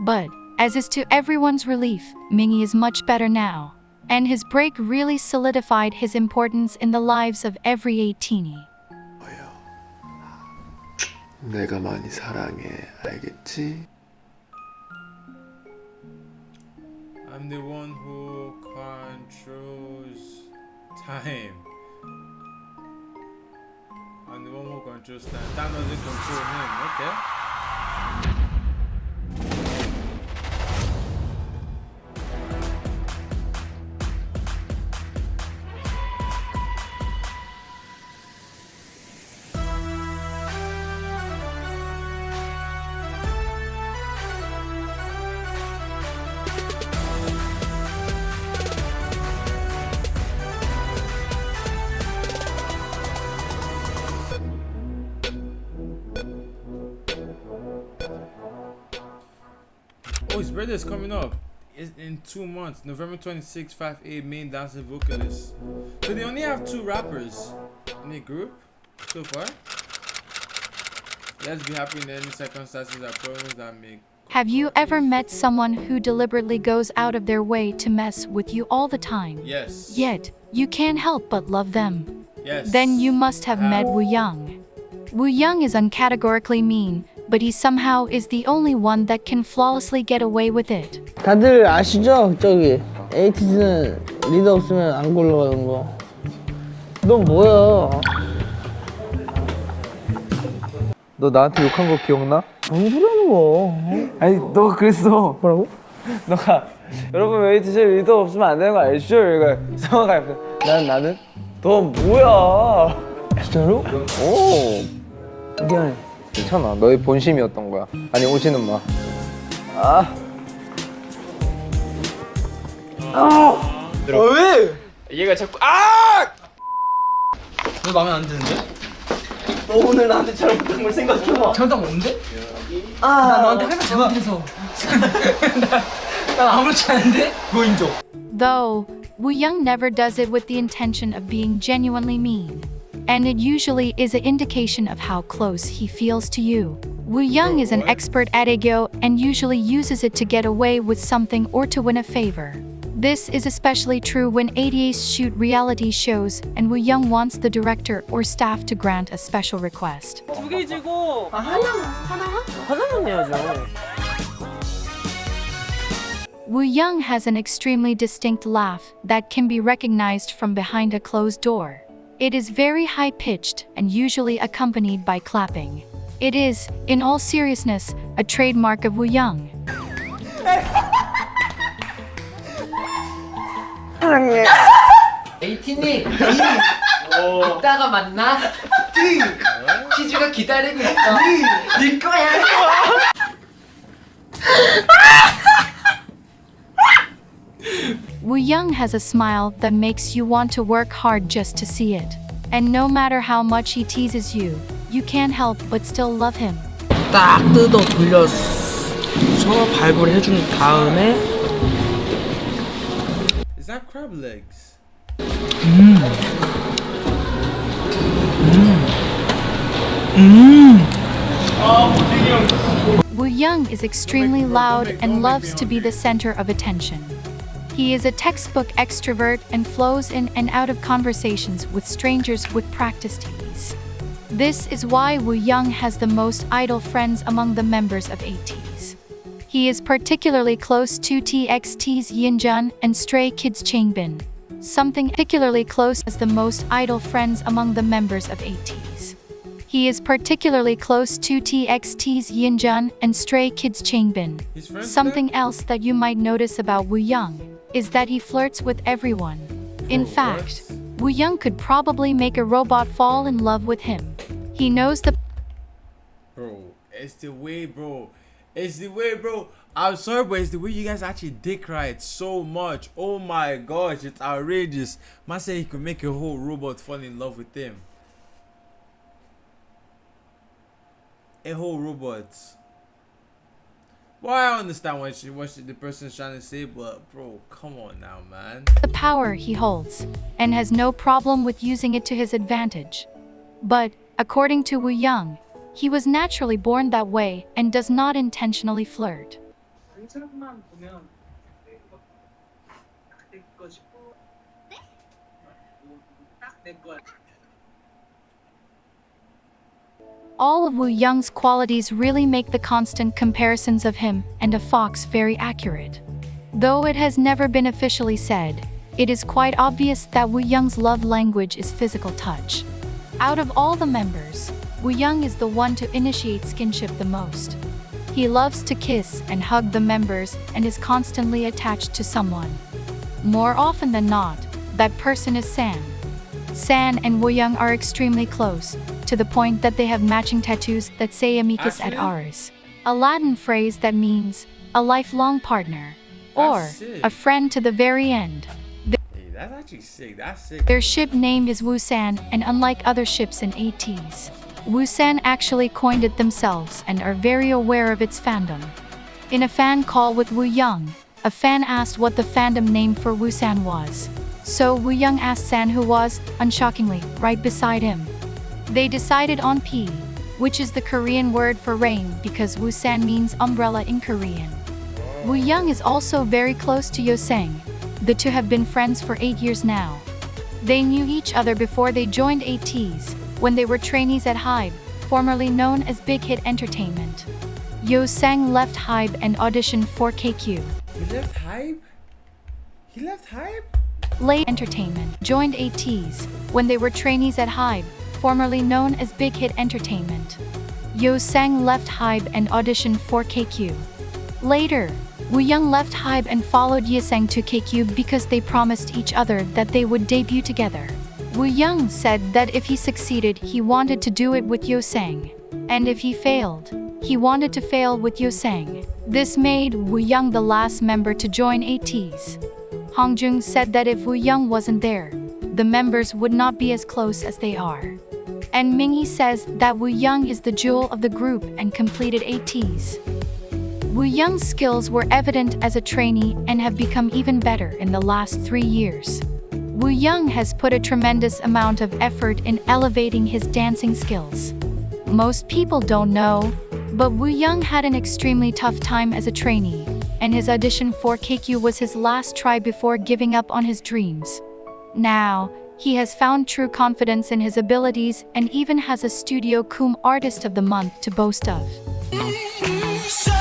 But, as is to everyone's relief, Mingi is much better now, and his break really solidified his importance in the lives of every Ateenie. 내가 많이 사랑해, 알겠지? I'm the one who controls time. I'm the one who controls time. Time doesn't control him. Okay. Oh, his birthday is coming up. It's in 2 months. November 26, 5/8, main dancer vocalist. So they only have 2 rappers in the group so far. Let's be happy in any circumstances or problems that make. Have you ever met someone who deliberately goes out of their way to mess with you all the time? Yes. Yet, you can't help but love them. Yes. Then you must have met Wooyoung. Wooyoung is uncategorically mean, but he somehow is the only one that can flawlessly get away with it. 다들 아시죠? 저기 에이티즈는 리더 없으면 안 굴러가는 거. 넌 뭐야? 너 나한테 욕한 거 기억나? 뭔 소리 하는 거? 아니 너가 그랬어. 뭐라고? 너가 여러분 에이티즈 리더 없으면 안 되는 거 알죠? 이거 성화가 나는 너 뭐야? 진짜로? 오. 미안해. 괜찮아. 너의 본심이었던 거야. 아니 오지는 마. 왜? 얘가 자꾸 너 마음에 안 드는데? 너 오늘 나한테 잘못한 걸 생각해봐. 잘못한 거 뭔데? 나 너한테 항상 잘못해서. 난 아무렇지 않은데? 그거 인정. Though, Wooyoung never does it with the intention of being genuinely mean. And it usually is an indication of how close he feels to you. Wooyoung is an expert at ego and usually uses it to get away with something or to win a favor. This is especially true when Ateez shoot reality shows and Wooyoung wants the director or staff to grant a special request. 두 개 주고 하나만 내야죠. Wooyoung has an extremely distinct laugh that can be recognized from behind a closed door. It is very high-pitched and usually accompanied by clapping. It is, in all seriousness, a trademark of Wooyoung. 사랑해. 에이티님, 이따가 만나. 키즈가 기다리고 있어. 네 거야. Wooyoung has a smile that makes you want to work hard just to see it. And no matter how much he teases you, you can't help but still love him. 딱 뜯어 돌려서 발굴 해준 다음에 Is that crab legs? Wooyoung is extremely loud and loves to be the center of attention. He is a textbook extrovert and flows in and out of conversations with strangers with practiced ease. This is why Wooyoung has the most idol friends among the members of Ateez. He is particularly close to TXT's Yinjun and Stray Kids Changbin, something particularly close as the most idol friends among the members of Ateez. He is particularly close to TXT's Yinjun and Stray Kids Changbin. Something else that you might notice about Woo Young is that he flirts with everyone. In fact, Woo Young could probably make a robot fall in love with him. He knows the Bro, it's the way, bro. It's the way, bro. I'm sorry, but it's the way you guys actually dick ride so much. Oh my gosh, it's outrageous. Man said he could make a whole robot fall in love with him. A whole robot. Well, I understand what the person's trying to say, but bro, come on now, man. The power he holds, and has no problem with using it to his advantage. But, according to Woo Young, he was naturally born that way and does not intentionally flirt. All of Woo Young's qualities really make the constant comparisons of him and a fox very accurate. Though it has never been officially said, it is quite obvious that Woo Young's love language is physical touch. Out of all the members, Woo Young is the one to initiate skinship the most. He loves to kiss and hug the members and is constantly attached to someone. More often than not, that person is San. San and Woo Young are extremely close, to the point that they have matching tattoos that say amicus et aris, a Latin phrase that means a lifelong partner, or a friend to the very end. That's actually sick. That's sick. Their ship name is Woosan, and unlike other ships in Ateez, Woosan actually coined it themselves and are very aware of its fandom. In a fan call with Woo Young, a fan asked what the fandom name for Woosan was. So Woo Young asked San, who was, unshockingly, right beside him. They decided on P, which is the Korean word for rain because Woosan means umbrella in Korean. Woo Young is also very close to Yoseng. The two have been friends for 8 years now. They knew each other before they joined Ateez, when they were trainees at HYBE, formerly known as Big Hit Entertainment. Yoseng left HYBE and auditioned for KQ. He left HYBE? He left HYBE? Late Entertainment joined Ateez when they were trainees at HYBE, formerly known as Big Hit Entertainment. Yoseng left HYBE and auditioned for KQ. Later, Woo Young left HYBE and followed Yeseng to KQ because they promised each other that they would debut together. Woo Young said that if he succeeded, he wanted to do it with Yoseng, and if he failed, he wanted to fail with Yoseng. This made Woo Young the last member to join Ateez. Hongjung said that if Woo Young wasn't there, the members would not be as close as they are. And Mingi says that Woo Young is the jewel of the group and completed Ateez. Woo Young's skills were evident as a trainee and have become even better in the last 3 years. Woo Young has put a tremendous amount of effort in elevating his dancing skills. Most people don't know, but Woo Young had an extremely tough time as a trainee, and his audition for KQ was his last try before giving up on his dreams. Now, he has found true confidence in his abilities and even has a Studio Coom Artist of the Month to boast of. So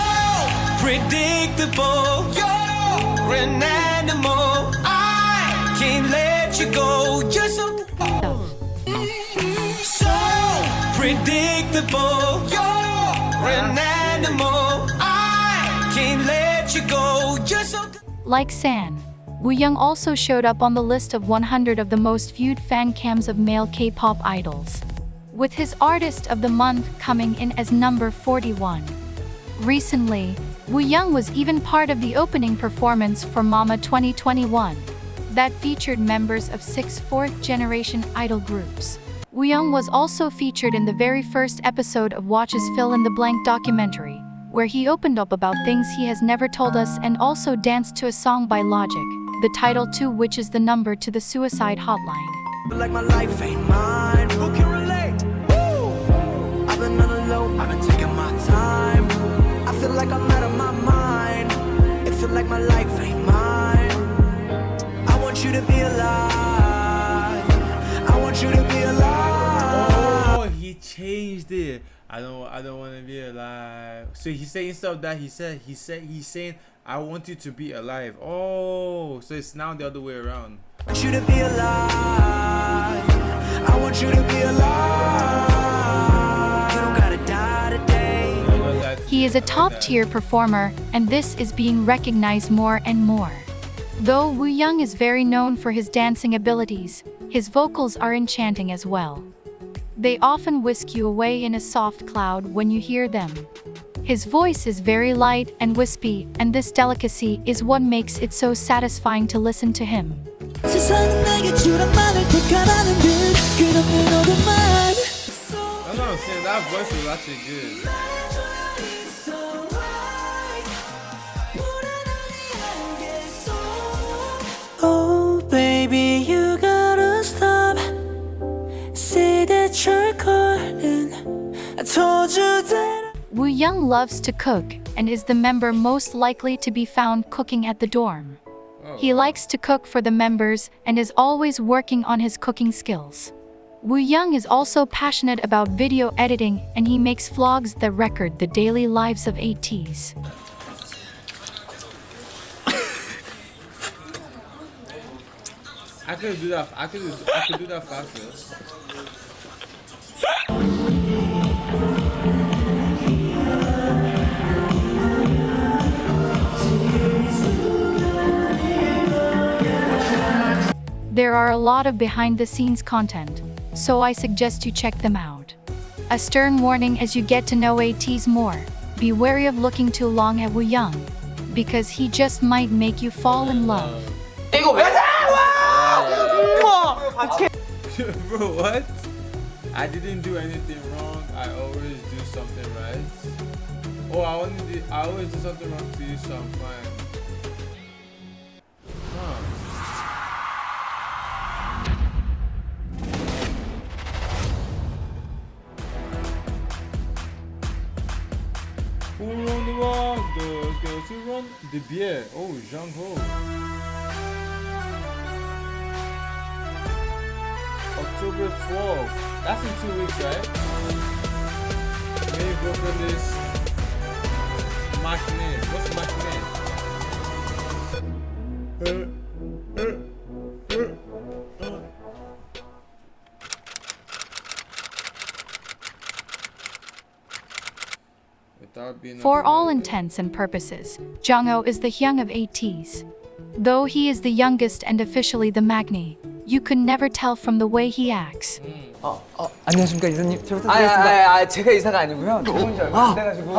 predictable, you're an animal. I can't let you go. You're so predictable, you're an animal. I can't let you go. You're so Like San, Woo Young also showed up on the list of 100 of the most viewed fan cams of male K-pop idols, with his Artist of the Month coming in as number 41. Recently, Woo Young was even part of the opening performance for Mama 2021, that featured members of 6 fourth-generation idol groups. Woo Young was also featured in the very first episode of Watch's Fill in the Blank documentary, where he opened up about things he has never told us and also danced to a song by Logic, the title to which is the number to the suicide hotline. Like my life ain't mine. Who can relate? Woo! I've been on the low, I've been taking my time. I feel like I'm out of my mind. It feel like my life ain't mine. I want you to be alive. I want you to be alive. Oh, he changed it. I don't want to be alive. So he's saying stuff that he's saying I want you to be alive. Oh, so it's now the other way around. I want you to be alive. I want you to be alive. You don't gotta die today. He is a top-tier performer, and this is being recognized more and more. Though Woo Young is very known for his dancing abilities, his vocals are enchanting as well. They often whisk you away in a soft cloud when you hear them. His voice is very light and wispy, and this delicacy is what makes it so satisfying to listen to him. That's what I'm saying, that voice is actually good. Oh baby, you gotta stop. Say that you're calling. I told you that. Woo Young loves to cook and is the member most likely to be found cooking at the dorm. He likes to cook for the members and is always working on his cooking skills. Woo Young is also passionate about video editing, and he makes vlogs that record the daily lives of Ateez. I could do that. I could do that faster. There are a lot of behind-the-scenes content, so I suggest you check them out. A stern warning as you get to know Ateez more: be wary of looking too long at Woo Young, because he just might make you fall in love. Bro, what? I didn't do anything wrong. I always do something right. Oh, I always do something wrong to you, so I'm fine. Who run the walk? The girls who run the beer. Oh, Jung Ho. October 12th. That's in 2 weeks, right? Main vocalist Machine. What's Machine? For all intents and purposes, Jung-ho is the hyung of Ateez. Though he is the youngest and officially the maknae, you could never tell from the way he acts. 안녕하십니까 이사님. 잘 부탁드리겠습니다. 제가 이사가 아니고요. 좋은 줄 알고 그래가지고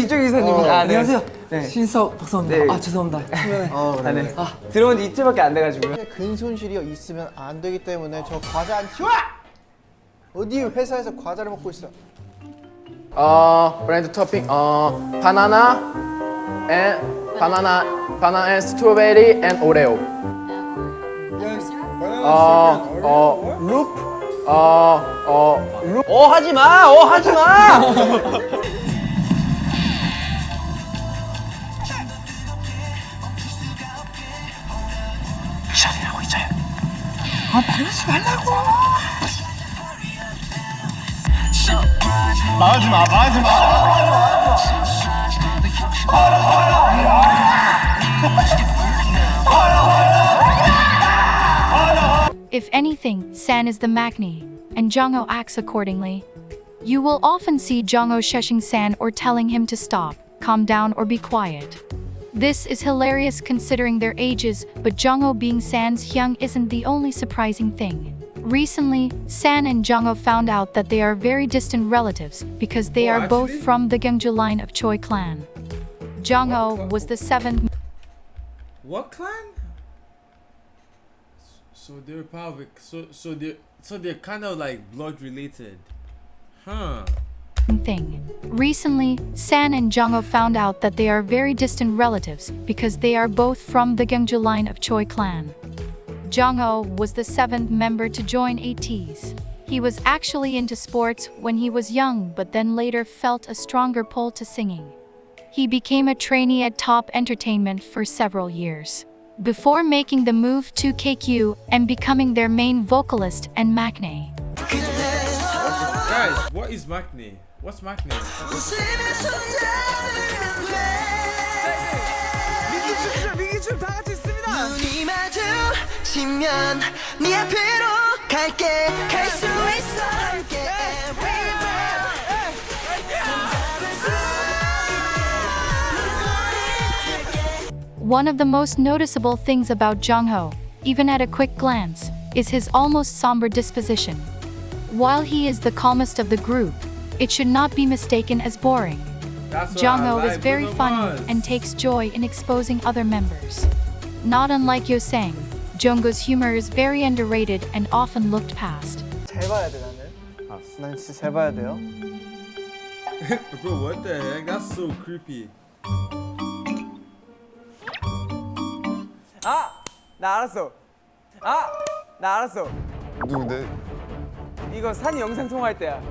이쪽 이사님입니다. 안녕하세요. 네. 신석 박사입니다. 죄송합니다. 네. 들어온 지 이틀밖에 안 돼가지고요. 근손실이 있으면 안 되기 때문에 저 과자 안 치워! 어디 회사에서 과자를 먹고 있어? 브랜드 토핑 바나나 and strawberry and oreo. 룩 하지 마. 이자리라고 이자야. 말하지 말라고. 말하지 마. If anything, San is the maknae, and Jung-ho acts accordingly. You will often see Jung-ho shushing San or telling him to stop, calm down, or be quiet. This is hilarious considering their ages, but Jung-ho being San's hyung isn't the only surprising thing. Recently, San and Jung-ho found out that they are very distant relatives because they are both from the Gyeongju line of Choi clan. Jung-ho was the 7th. What clan? So they're probably so they're kind of like blood related, huh? Thing. Recently, San and Jung-ho found out that they are very distant relatives because they are both from the Gyeongju line of Choi clan. Jung-ho was the 7th member to join Ateez. He was actually into sports when he was young, but then later felt a stronger pull to singing. He became a trainee at Top Entertainment for several years, before making the move to KQ and becoming their main vocalist and maknae. Guys, what is maknae? What's maknae? 미기춤 다 같이 있습니다. 눈이 마주치면 네 앞으로 갈게. 갈 수 있어 함께. One of the most noticeable things about Jongho, even at a quick glance, is his almost somber disposition. While he is the calmest of the group, it should not be mistaken as boring. Jongho is very funny and takes joy in exposing other members. Not unlike Yosang, Jungkook's humor is very underrated and often looked past. 잘 봐야 돼 나는. 난 진짜 잘 봐야 돼요. Bro, what the heck? That's so creepy. 나 알았어. 나 알았어. 누군데? 이거 산 영상 통화할 때야.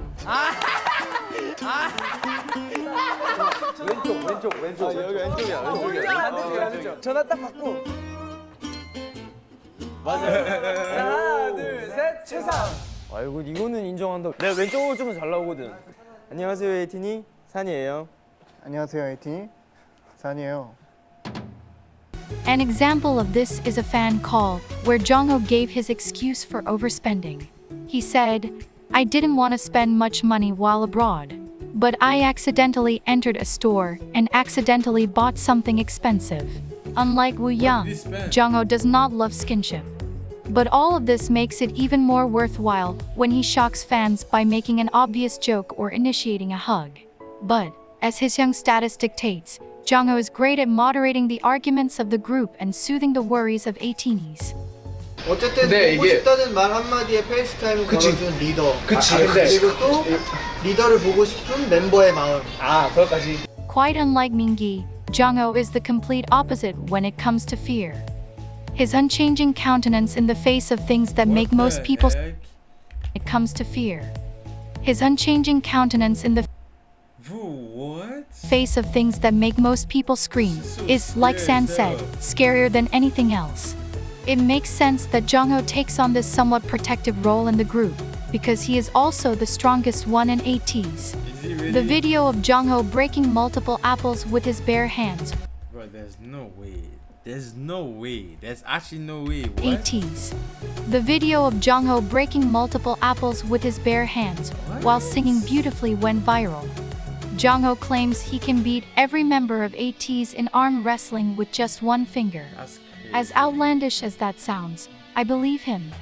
왼쪽. 여기 왼쪽이야. 반대쪽. 전화 딱 받고. 맞아. 하나, 둘, 셋, 최상. 아이고 이거는 인정한다. 내가 왼쪽으로 좀 잘 나오거든. 안녕하세요 에이티니 산이에요. 안녕하세요 에이티니 산이에요. An example of this is a fan call, where Jongho gave his excuse for overspending. He said, "I didn't want to spend much money while abroad, but I accidentally entered a store and accidentally bought something expensive." Unlike Woo Young, Jongho does not love skinship. But all of this makes it even more worthwhile when he shocks fans by making an obvious joke or initiating a hug. But, as his young status dictates, Jongho is great at moderating the arguments of the group and soothing the worries of Ateez. 어쨌든 보고 싶다는 말 한마디에 페이스타임을 걸어준 리더. 그리고 또 리더를 보고 싶은 멤버의 마음. 그것까지. Quite unlike Mingi, Jongho is the complete opposite when it comes to fear. His unchanging countenance in the face of things that make most people it comes to fear. His unchanging countenance in the face of things that make most people scream is, like San said, scarier than anything else. It makes sense that Jongho takes on this somewhat protective role in the group, because he is also the strongest one in Ateez. The video of Jongho breaking multiple apples with his bare hands. Bro, there's no way. There's no way. There's actually no way. What? Ateez. The video of Jongho breaking multiple apples with his bare hands while singing beautifully went viral. Jongho claims he can beat every member of Ateez in arm wrestling with just one finger. As outlandish as that sounds, I believe him.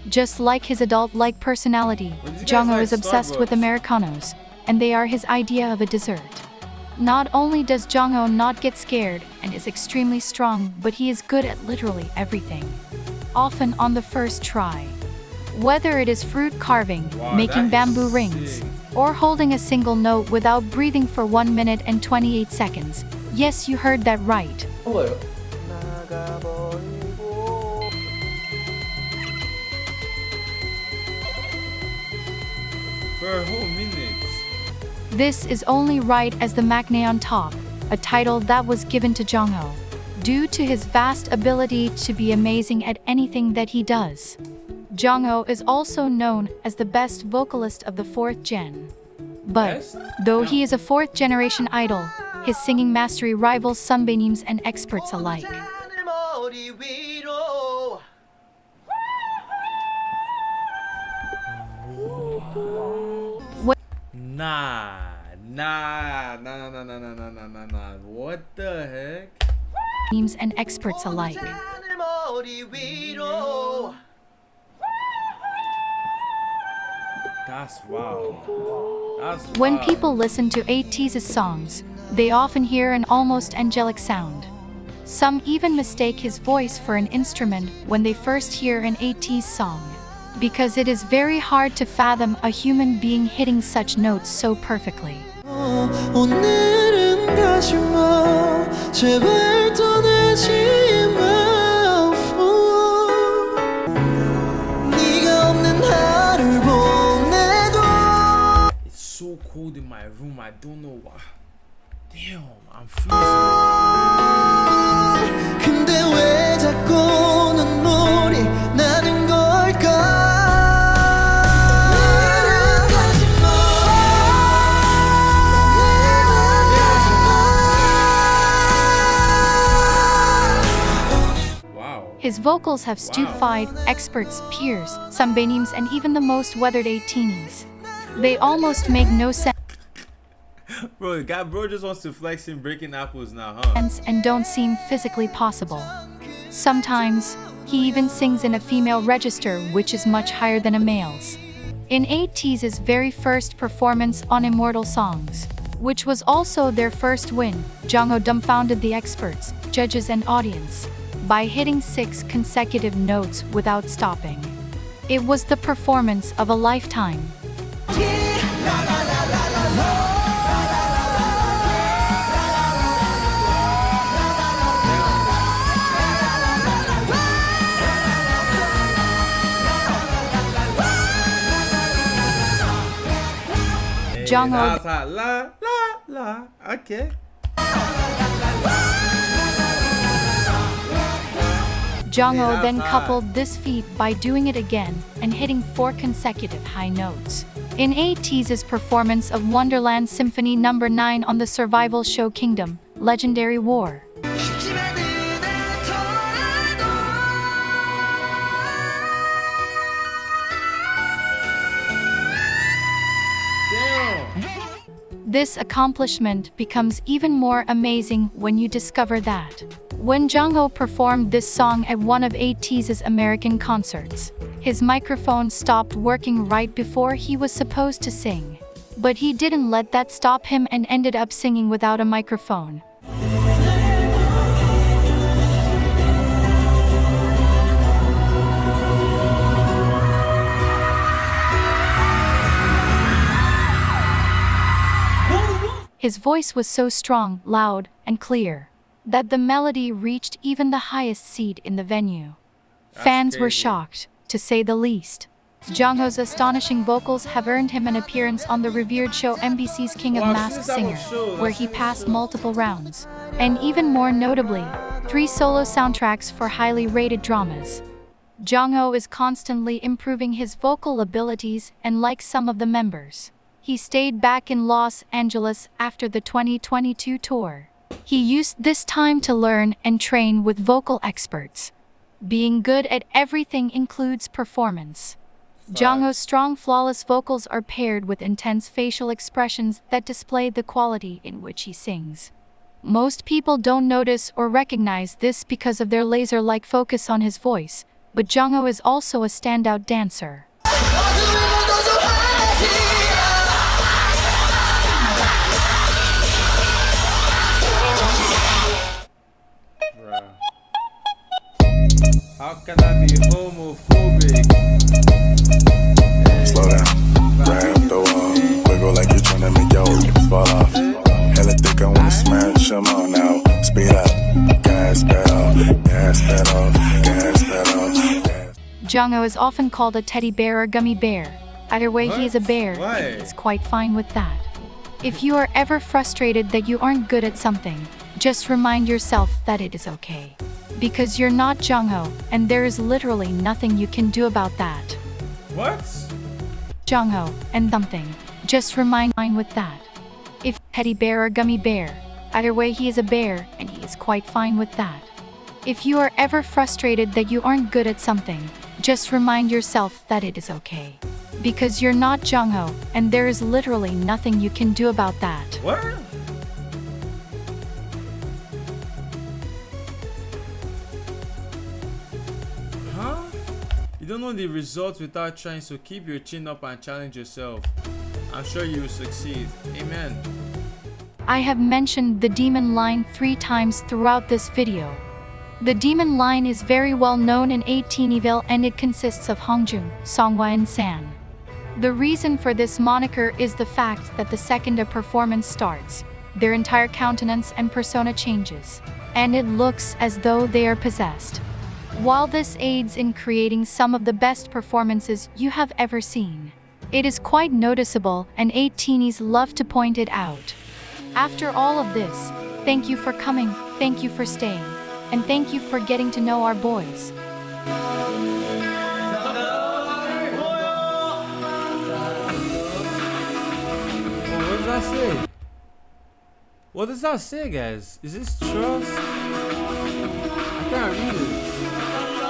Just like his adult-like personality, Jongho is obsessed with Americanos, and they are his idea of a dessert. Not only does Jongho not get scared and is extremely strong, but he is good at literally everything. Often on the first try. Whether it is fruit carving, making bamboo rings, or holding a single note without breathing for 1 minute and 28 seconds. Yes, you heard that right. For a whole minute. This is only right as the maknae on top, a title that was given to Jongho, due to his vast ability to be amazing at anything that he does. Jongho is also known as the best vocalist of the 4th gen. But, though he is a 4th generation idol, his singing mastery rivals sunbaeams and experts alike. Nah. What the heck? Memes and experts alike. That's wow. When people listen to Ateez's songs, they often hear an almost angelic sound. Some even mistake his voice for an instrument when they first hear an Ateez song, because it is very hard to fathom a human being hitting such notes so perfectly. 오늘은 가지 마 제발 떠나지 마 네가 없는 하루를 보내도 It's so cold in my room. I don't know why. Damn, I'm freezing. 근데 왜 자꾸 눈물이 나는 걸까 오늘은 가지 마 His vocals have stupefied experts, peers, sambainims, and even the most weathered Ateez. They almost make no sense. Bro, bro just wants to flex in breaking apples now, huh? And don't seem physically possible. Sometimes, he even sings in a female register, which is much higher than a male's. In Ateez's very first performance on Immortal Songs, which was also their first win, Jongho dumbfounded the experts, judges, and audience by hitting 6 consecutive notes without stopping. It was the performance of a lifetime. Jongho okay. Jongho then coupled this feat by doing it again and hitting 4 consecutive high notes. In Ateez's performance of Wonderland Symphony No. 9 on the survival show Kingdom, Legendary War. This accomplishment becomes even more amazing when you discover that when Jongho performed this song at one of Ateez's American concerts, his microphone stopped working right before he was supposed to sing. But he didn't let that stop him and ended up singing without a microphone. His voice was so strong, loud, and clear that the melody reached even the highest seat in the venue. Fans were shocked, to say the least. Jongho's astonishing vocals have earned him an appearance on the revered show MBC's King of Masked Singer, where he passed multiple rounds, and even more notably, 3 solo soundtracks for highly rated dramas. Jongho is constantly improving his vocal abilities, and like some of the members, he stayed back in Los Angeles after the 2022 tour. He used this time to learn and train with vocal experts. Being good at everything includes performance. Jongho's strong, flawless vocals are paired with intense facial expressions that display the quality in which he sings. Most people don't notice or recognize this because of their laser-like focus on his voice, but Jongho is also a standout dancer. How can I be homophobic? Slow down, grab the wall, wiggle like you're trying to make your fall off. Hella thick, I wanna smash them all now. Speed up, gas pedal, gas pedal, gas pedal. Jongho is often called a teddy bear or gummy bear. Either way, he is a bear, and he's quite fine with that. If you are ever frustrated that you aren't good at something, just remind yourself that it is okay. Because you're not Jongho, and there is literally nothing you can do about that. What? Jongho, and something. Just remind with that. If teddy bear or gummy bear, either way he is a bear, and he is quite fine with that. If you are ever frustrated that you aren't good at something, just remind yourself that it is okay. Because you're not Jongho, and there is literally nothing you can do about that. What? You don't know the results without trying, so keep your chin up and challenge yourself. I'm sure you will succeed. Amen. I have mentioned the demon line 3 times throughout this video. The demon line is very well known in Ateezville, and it consists of Hongjun, Songhwa, and San. The reason for this moniker is the fact that the second a performance starts, their entire countenance and persona changes, and it looks as though they are possessed. While this aids in creating some of the best performances you have ever seen, it is quite noticeable, and Ateez love to point it out. After all of this, thank you for coming, thank you for staying, and thank you for getting to know our boys. What does that say? What does that say, guys? Is this trust? I can't read it.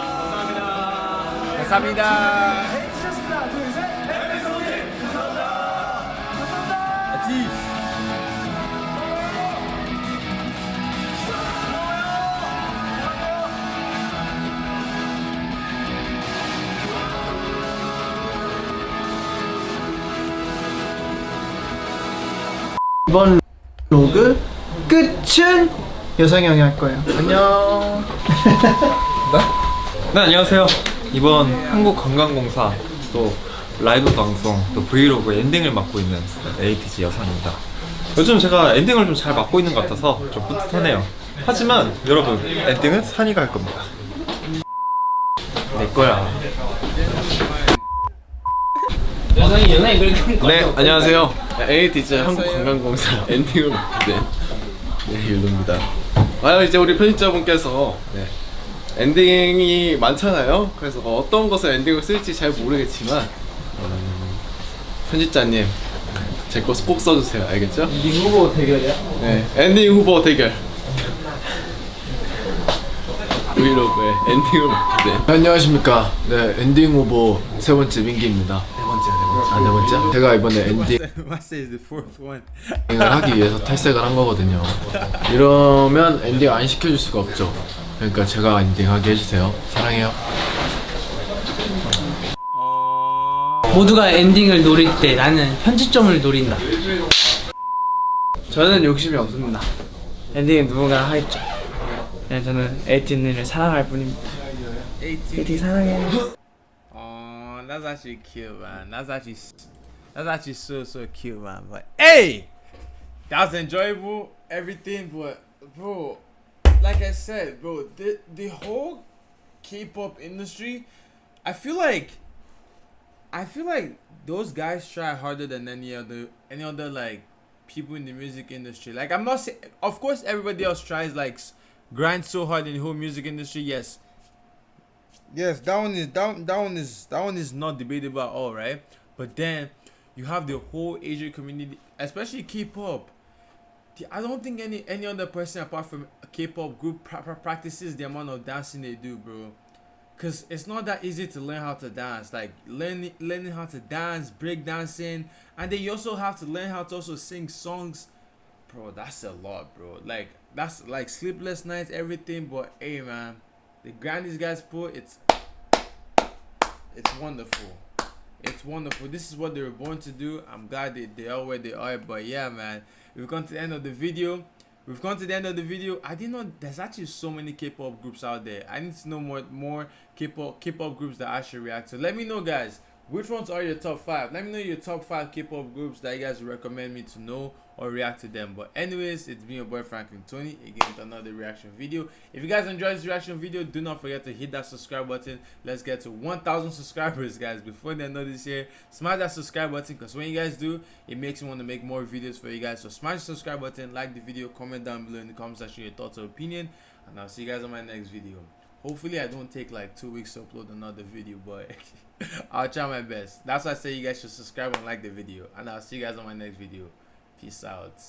감사합니다. Ateez. 이번 로그 끝은 여상이 형이 할 거예요. 안녕. 네, 안녕하세요. 이번 한국관광공사 또 라이브 방송 또 브이로그 엔딩을 맡고 있는 에이티즈 여상입니다. 요즘 제가 엔딩을 좀 잘 맡고 있는 것 같아서 좀 뿌듯하네요. 하지만 여러분, 엔딩은 산이가 할 겁니다. 내 거야. 네, 안녕하세요. 에이티즈 한국관광공사 엔딩을 맡게 된 율로입니다. 이제 우리 편집자분께서 엔딩이 많잖아요. 그래서 어떤 것을 엔딩을 쓸지 잘 모르겠지만 편집자님 제 거 꼭 써주세요. 알겠죠? 엔딩 후보 대결이야? 네, 엔딩 후보 대결. 브이로그의 엔딩을 맡게 된 안녕하십니까. 네, 엔딩 후보 세 번째 민기입니다. 네 번째? 제가 이번에 엔딩을 하기 위해서 탈색을 한 거거든요. 이러면 엔딩 안 시켜줄 수가 없죠. 그러니까 제가 엔딩하게 해주세요. 사랑해요. 모두가 엔딩을 노릴 때 나는 편집점을 노린다. 저는 욕심이 없습니다. 엔딩은 누군가 하겠죠. 그냥 저는 에이티즈를 사랑할 뿐입니다. 에이티즈 사랑해. That's actually cute, man. That's actually so cute, man. But hey, that was enjoyable, everything. But bro, like I said, bro, the whole K-pop industry, I feel like those guys try harder than any other like people in the music industry. Like I'm not saying, of course, everybody else tries like grind so hard in the whole music industry. Yes, that one is not debatable at all, right? But then you have the whole Asian community, especially K-pop. I don't think any other person apart from a K-pop group practices the amount of dancing they do, bro. Cause it's not that easy to learn how to dance. Like learning how to dance, break dancing, and then you also have to learn how to also sing songs, bro. That's a lot, bro. Like that's like sleepless nights, everything. But hey, man. The grind these guys put, it's wonderful. It's wonderful. This is what they were born to do. I'm glad they are where they are. But yeah, man, we've come to the end of the video. I didn't know there's actually so many K-pop groups out there. I need to know more K-pop groups that I should react to. Let me know, guys. Which ones are your top 5? Let me know your top 5 K-pop groups that you guys recommend me to know or react to them. But anyways, it's been your boy Franklin Tony again with another reaction video. If you guys enjoyed this reaction video, do not forget to hit that subscribe button. Let's get to 1,000 subscribers, guys, before the end of this year. Smash that subscribe button, because when you guys do, it makes me want to make more videos for you guys. So smash the subscribe button, like the video, comment down below in the comment section your thoughts or opinion, and I'll see you guys on my next video. Hopefully I don't take like 2 weeks to upload another video, but I'll try my best. That's why I say you guys should subscribe and like the video, and I'll see you guys on my next video. Peace out.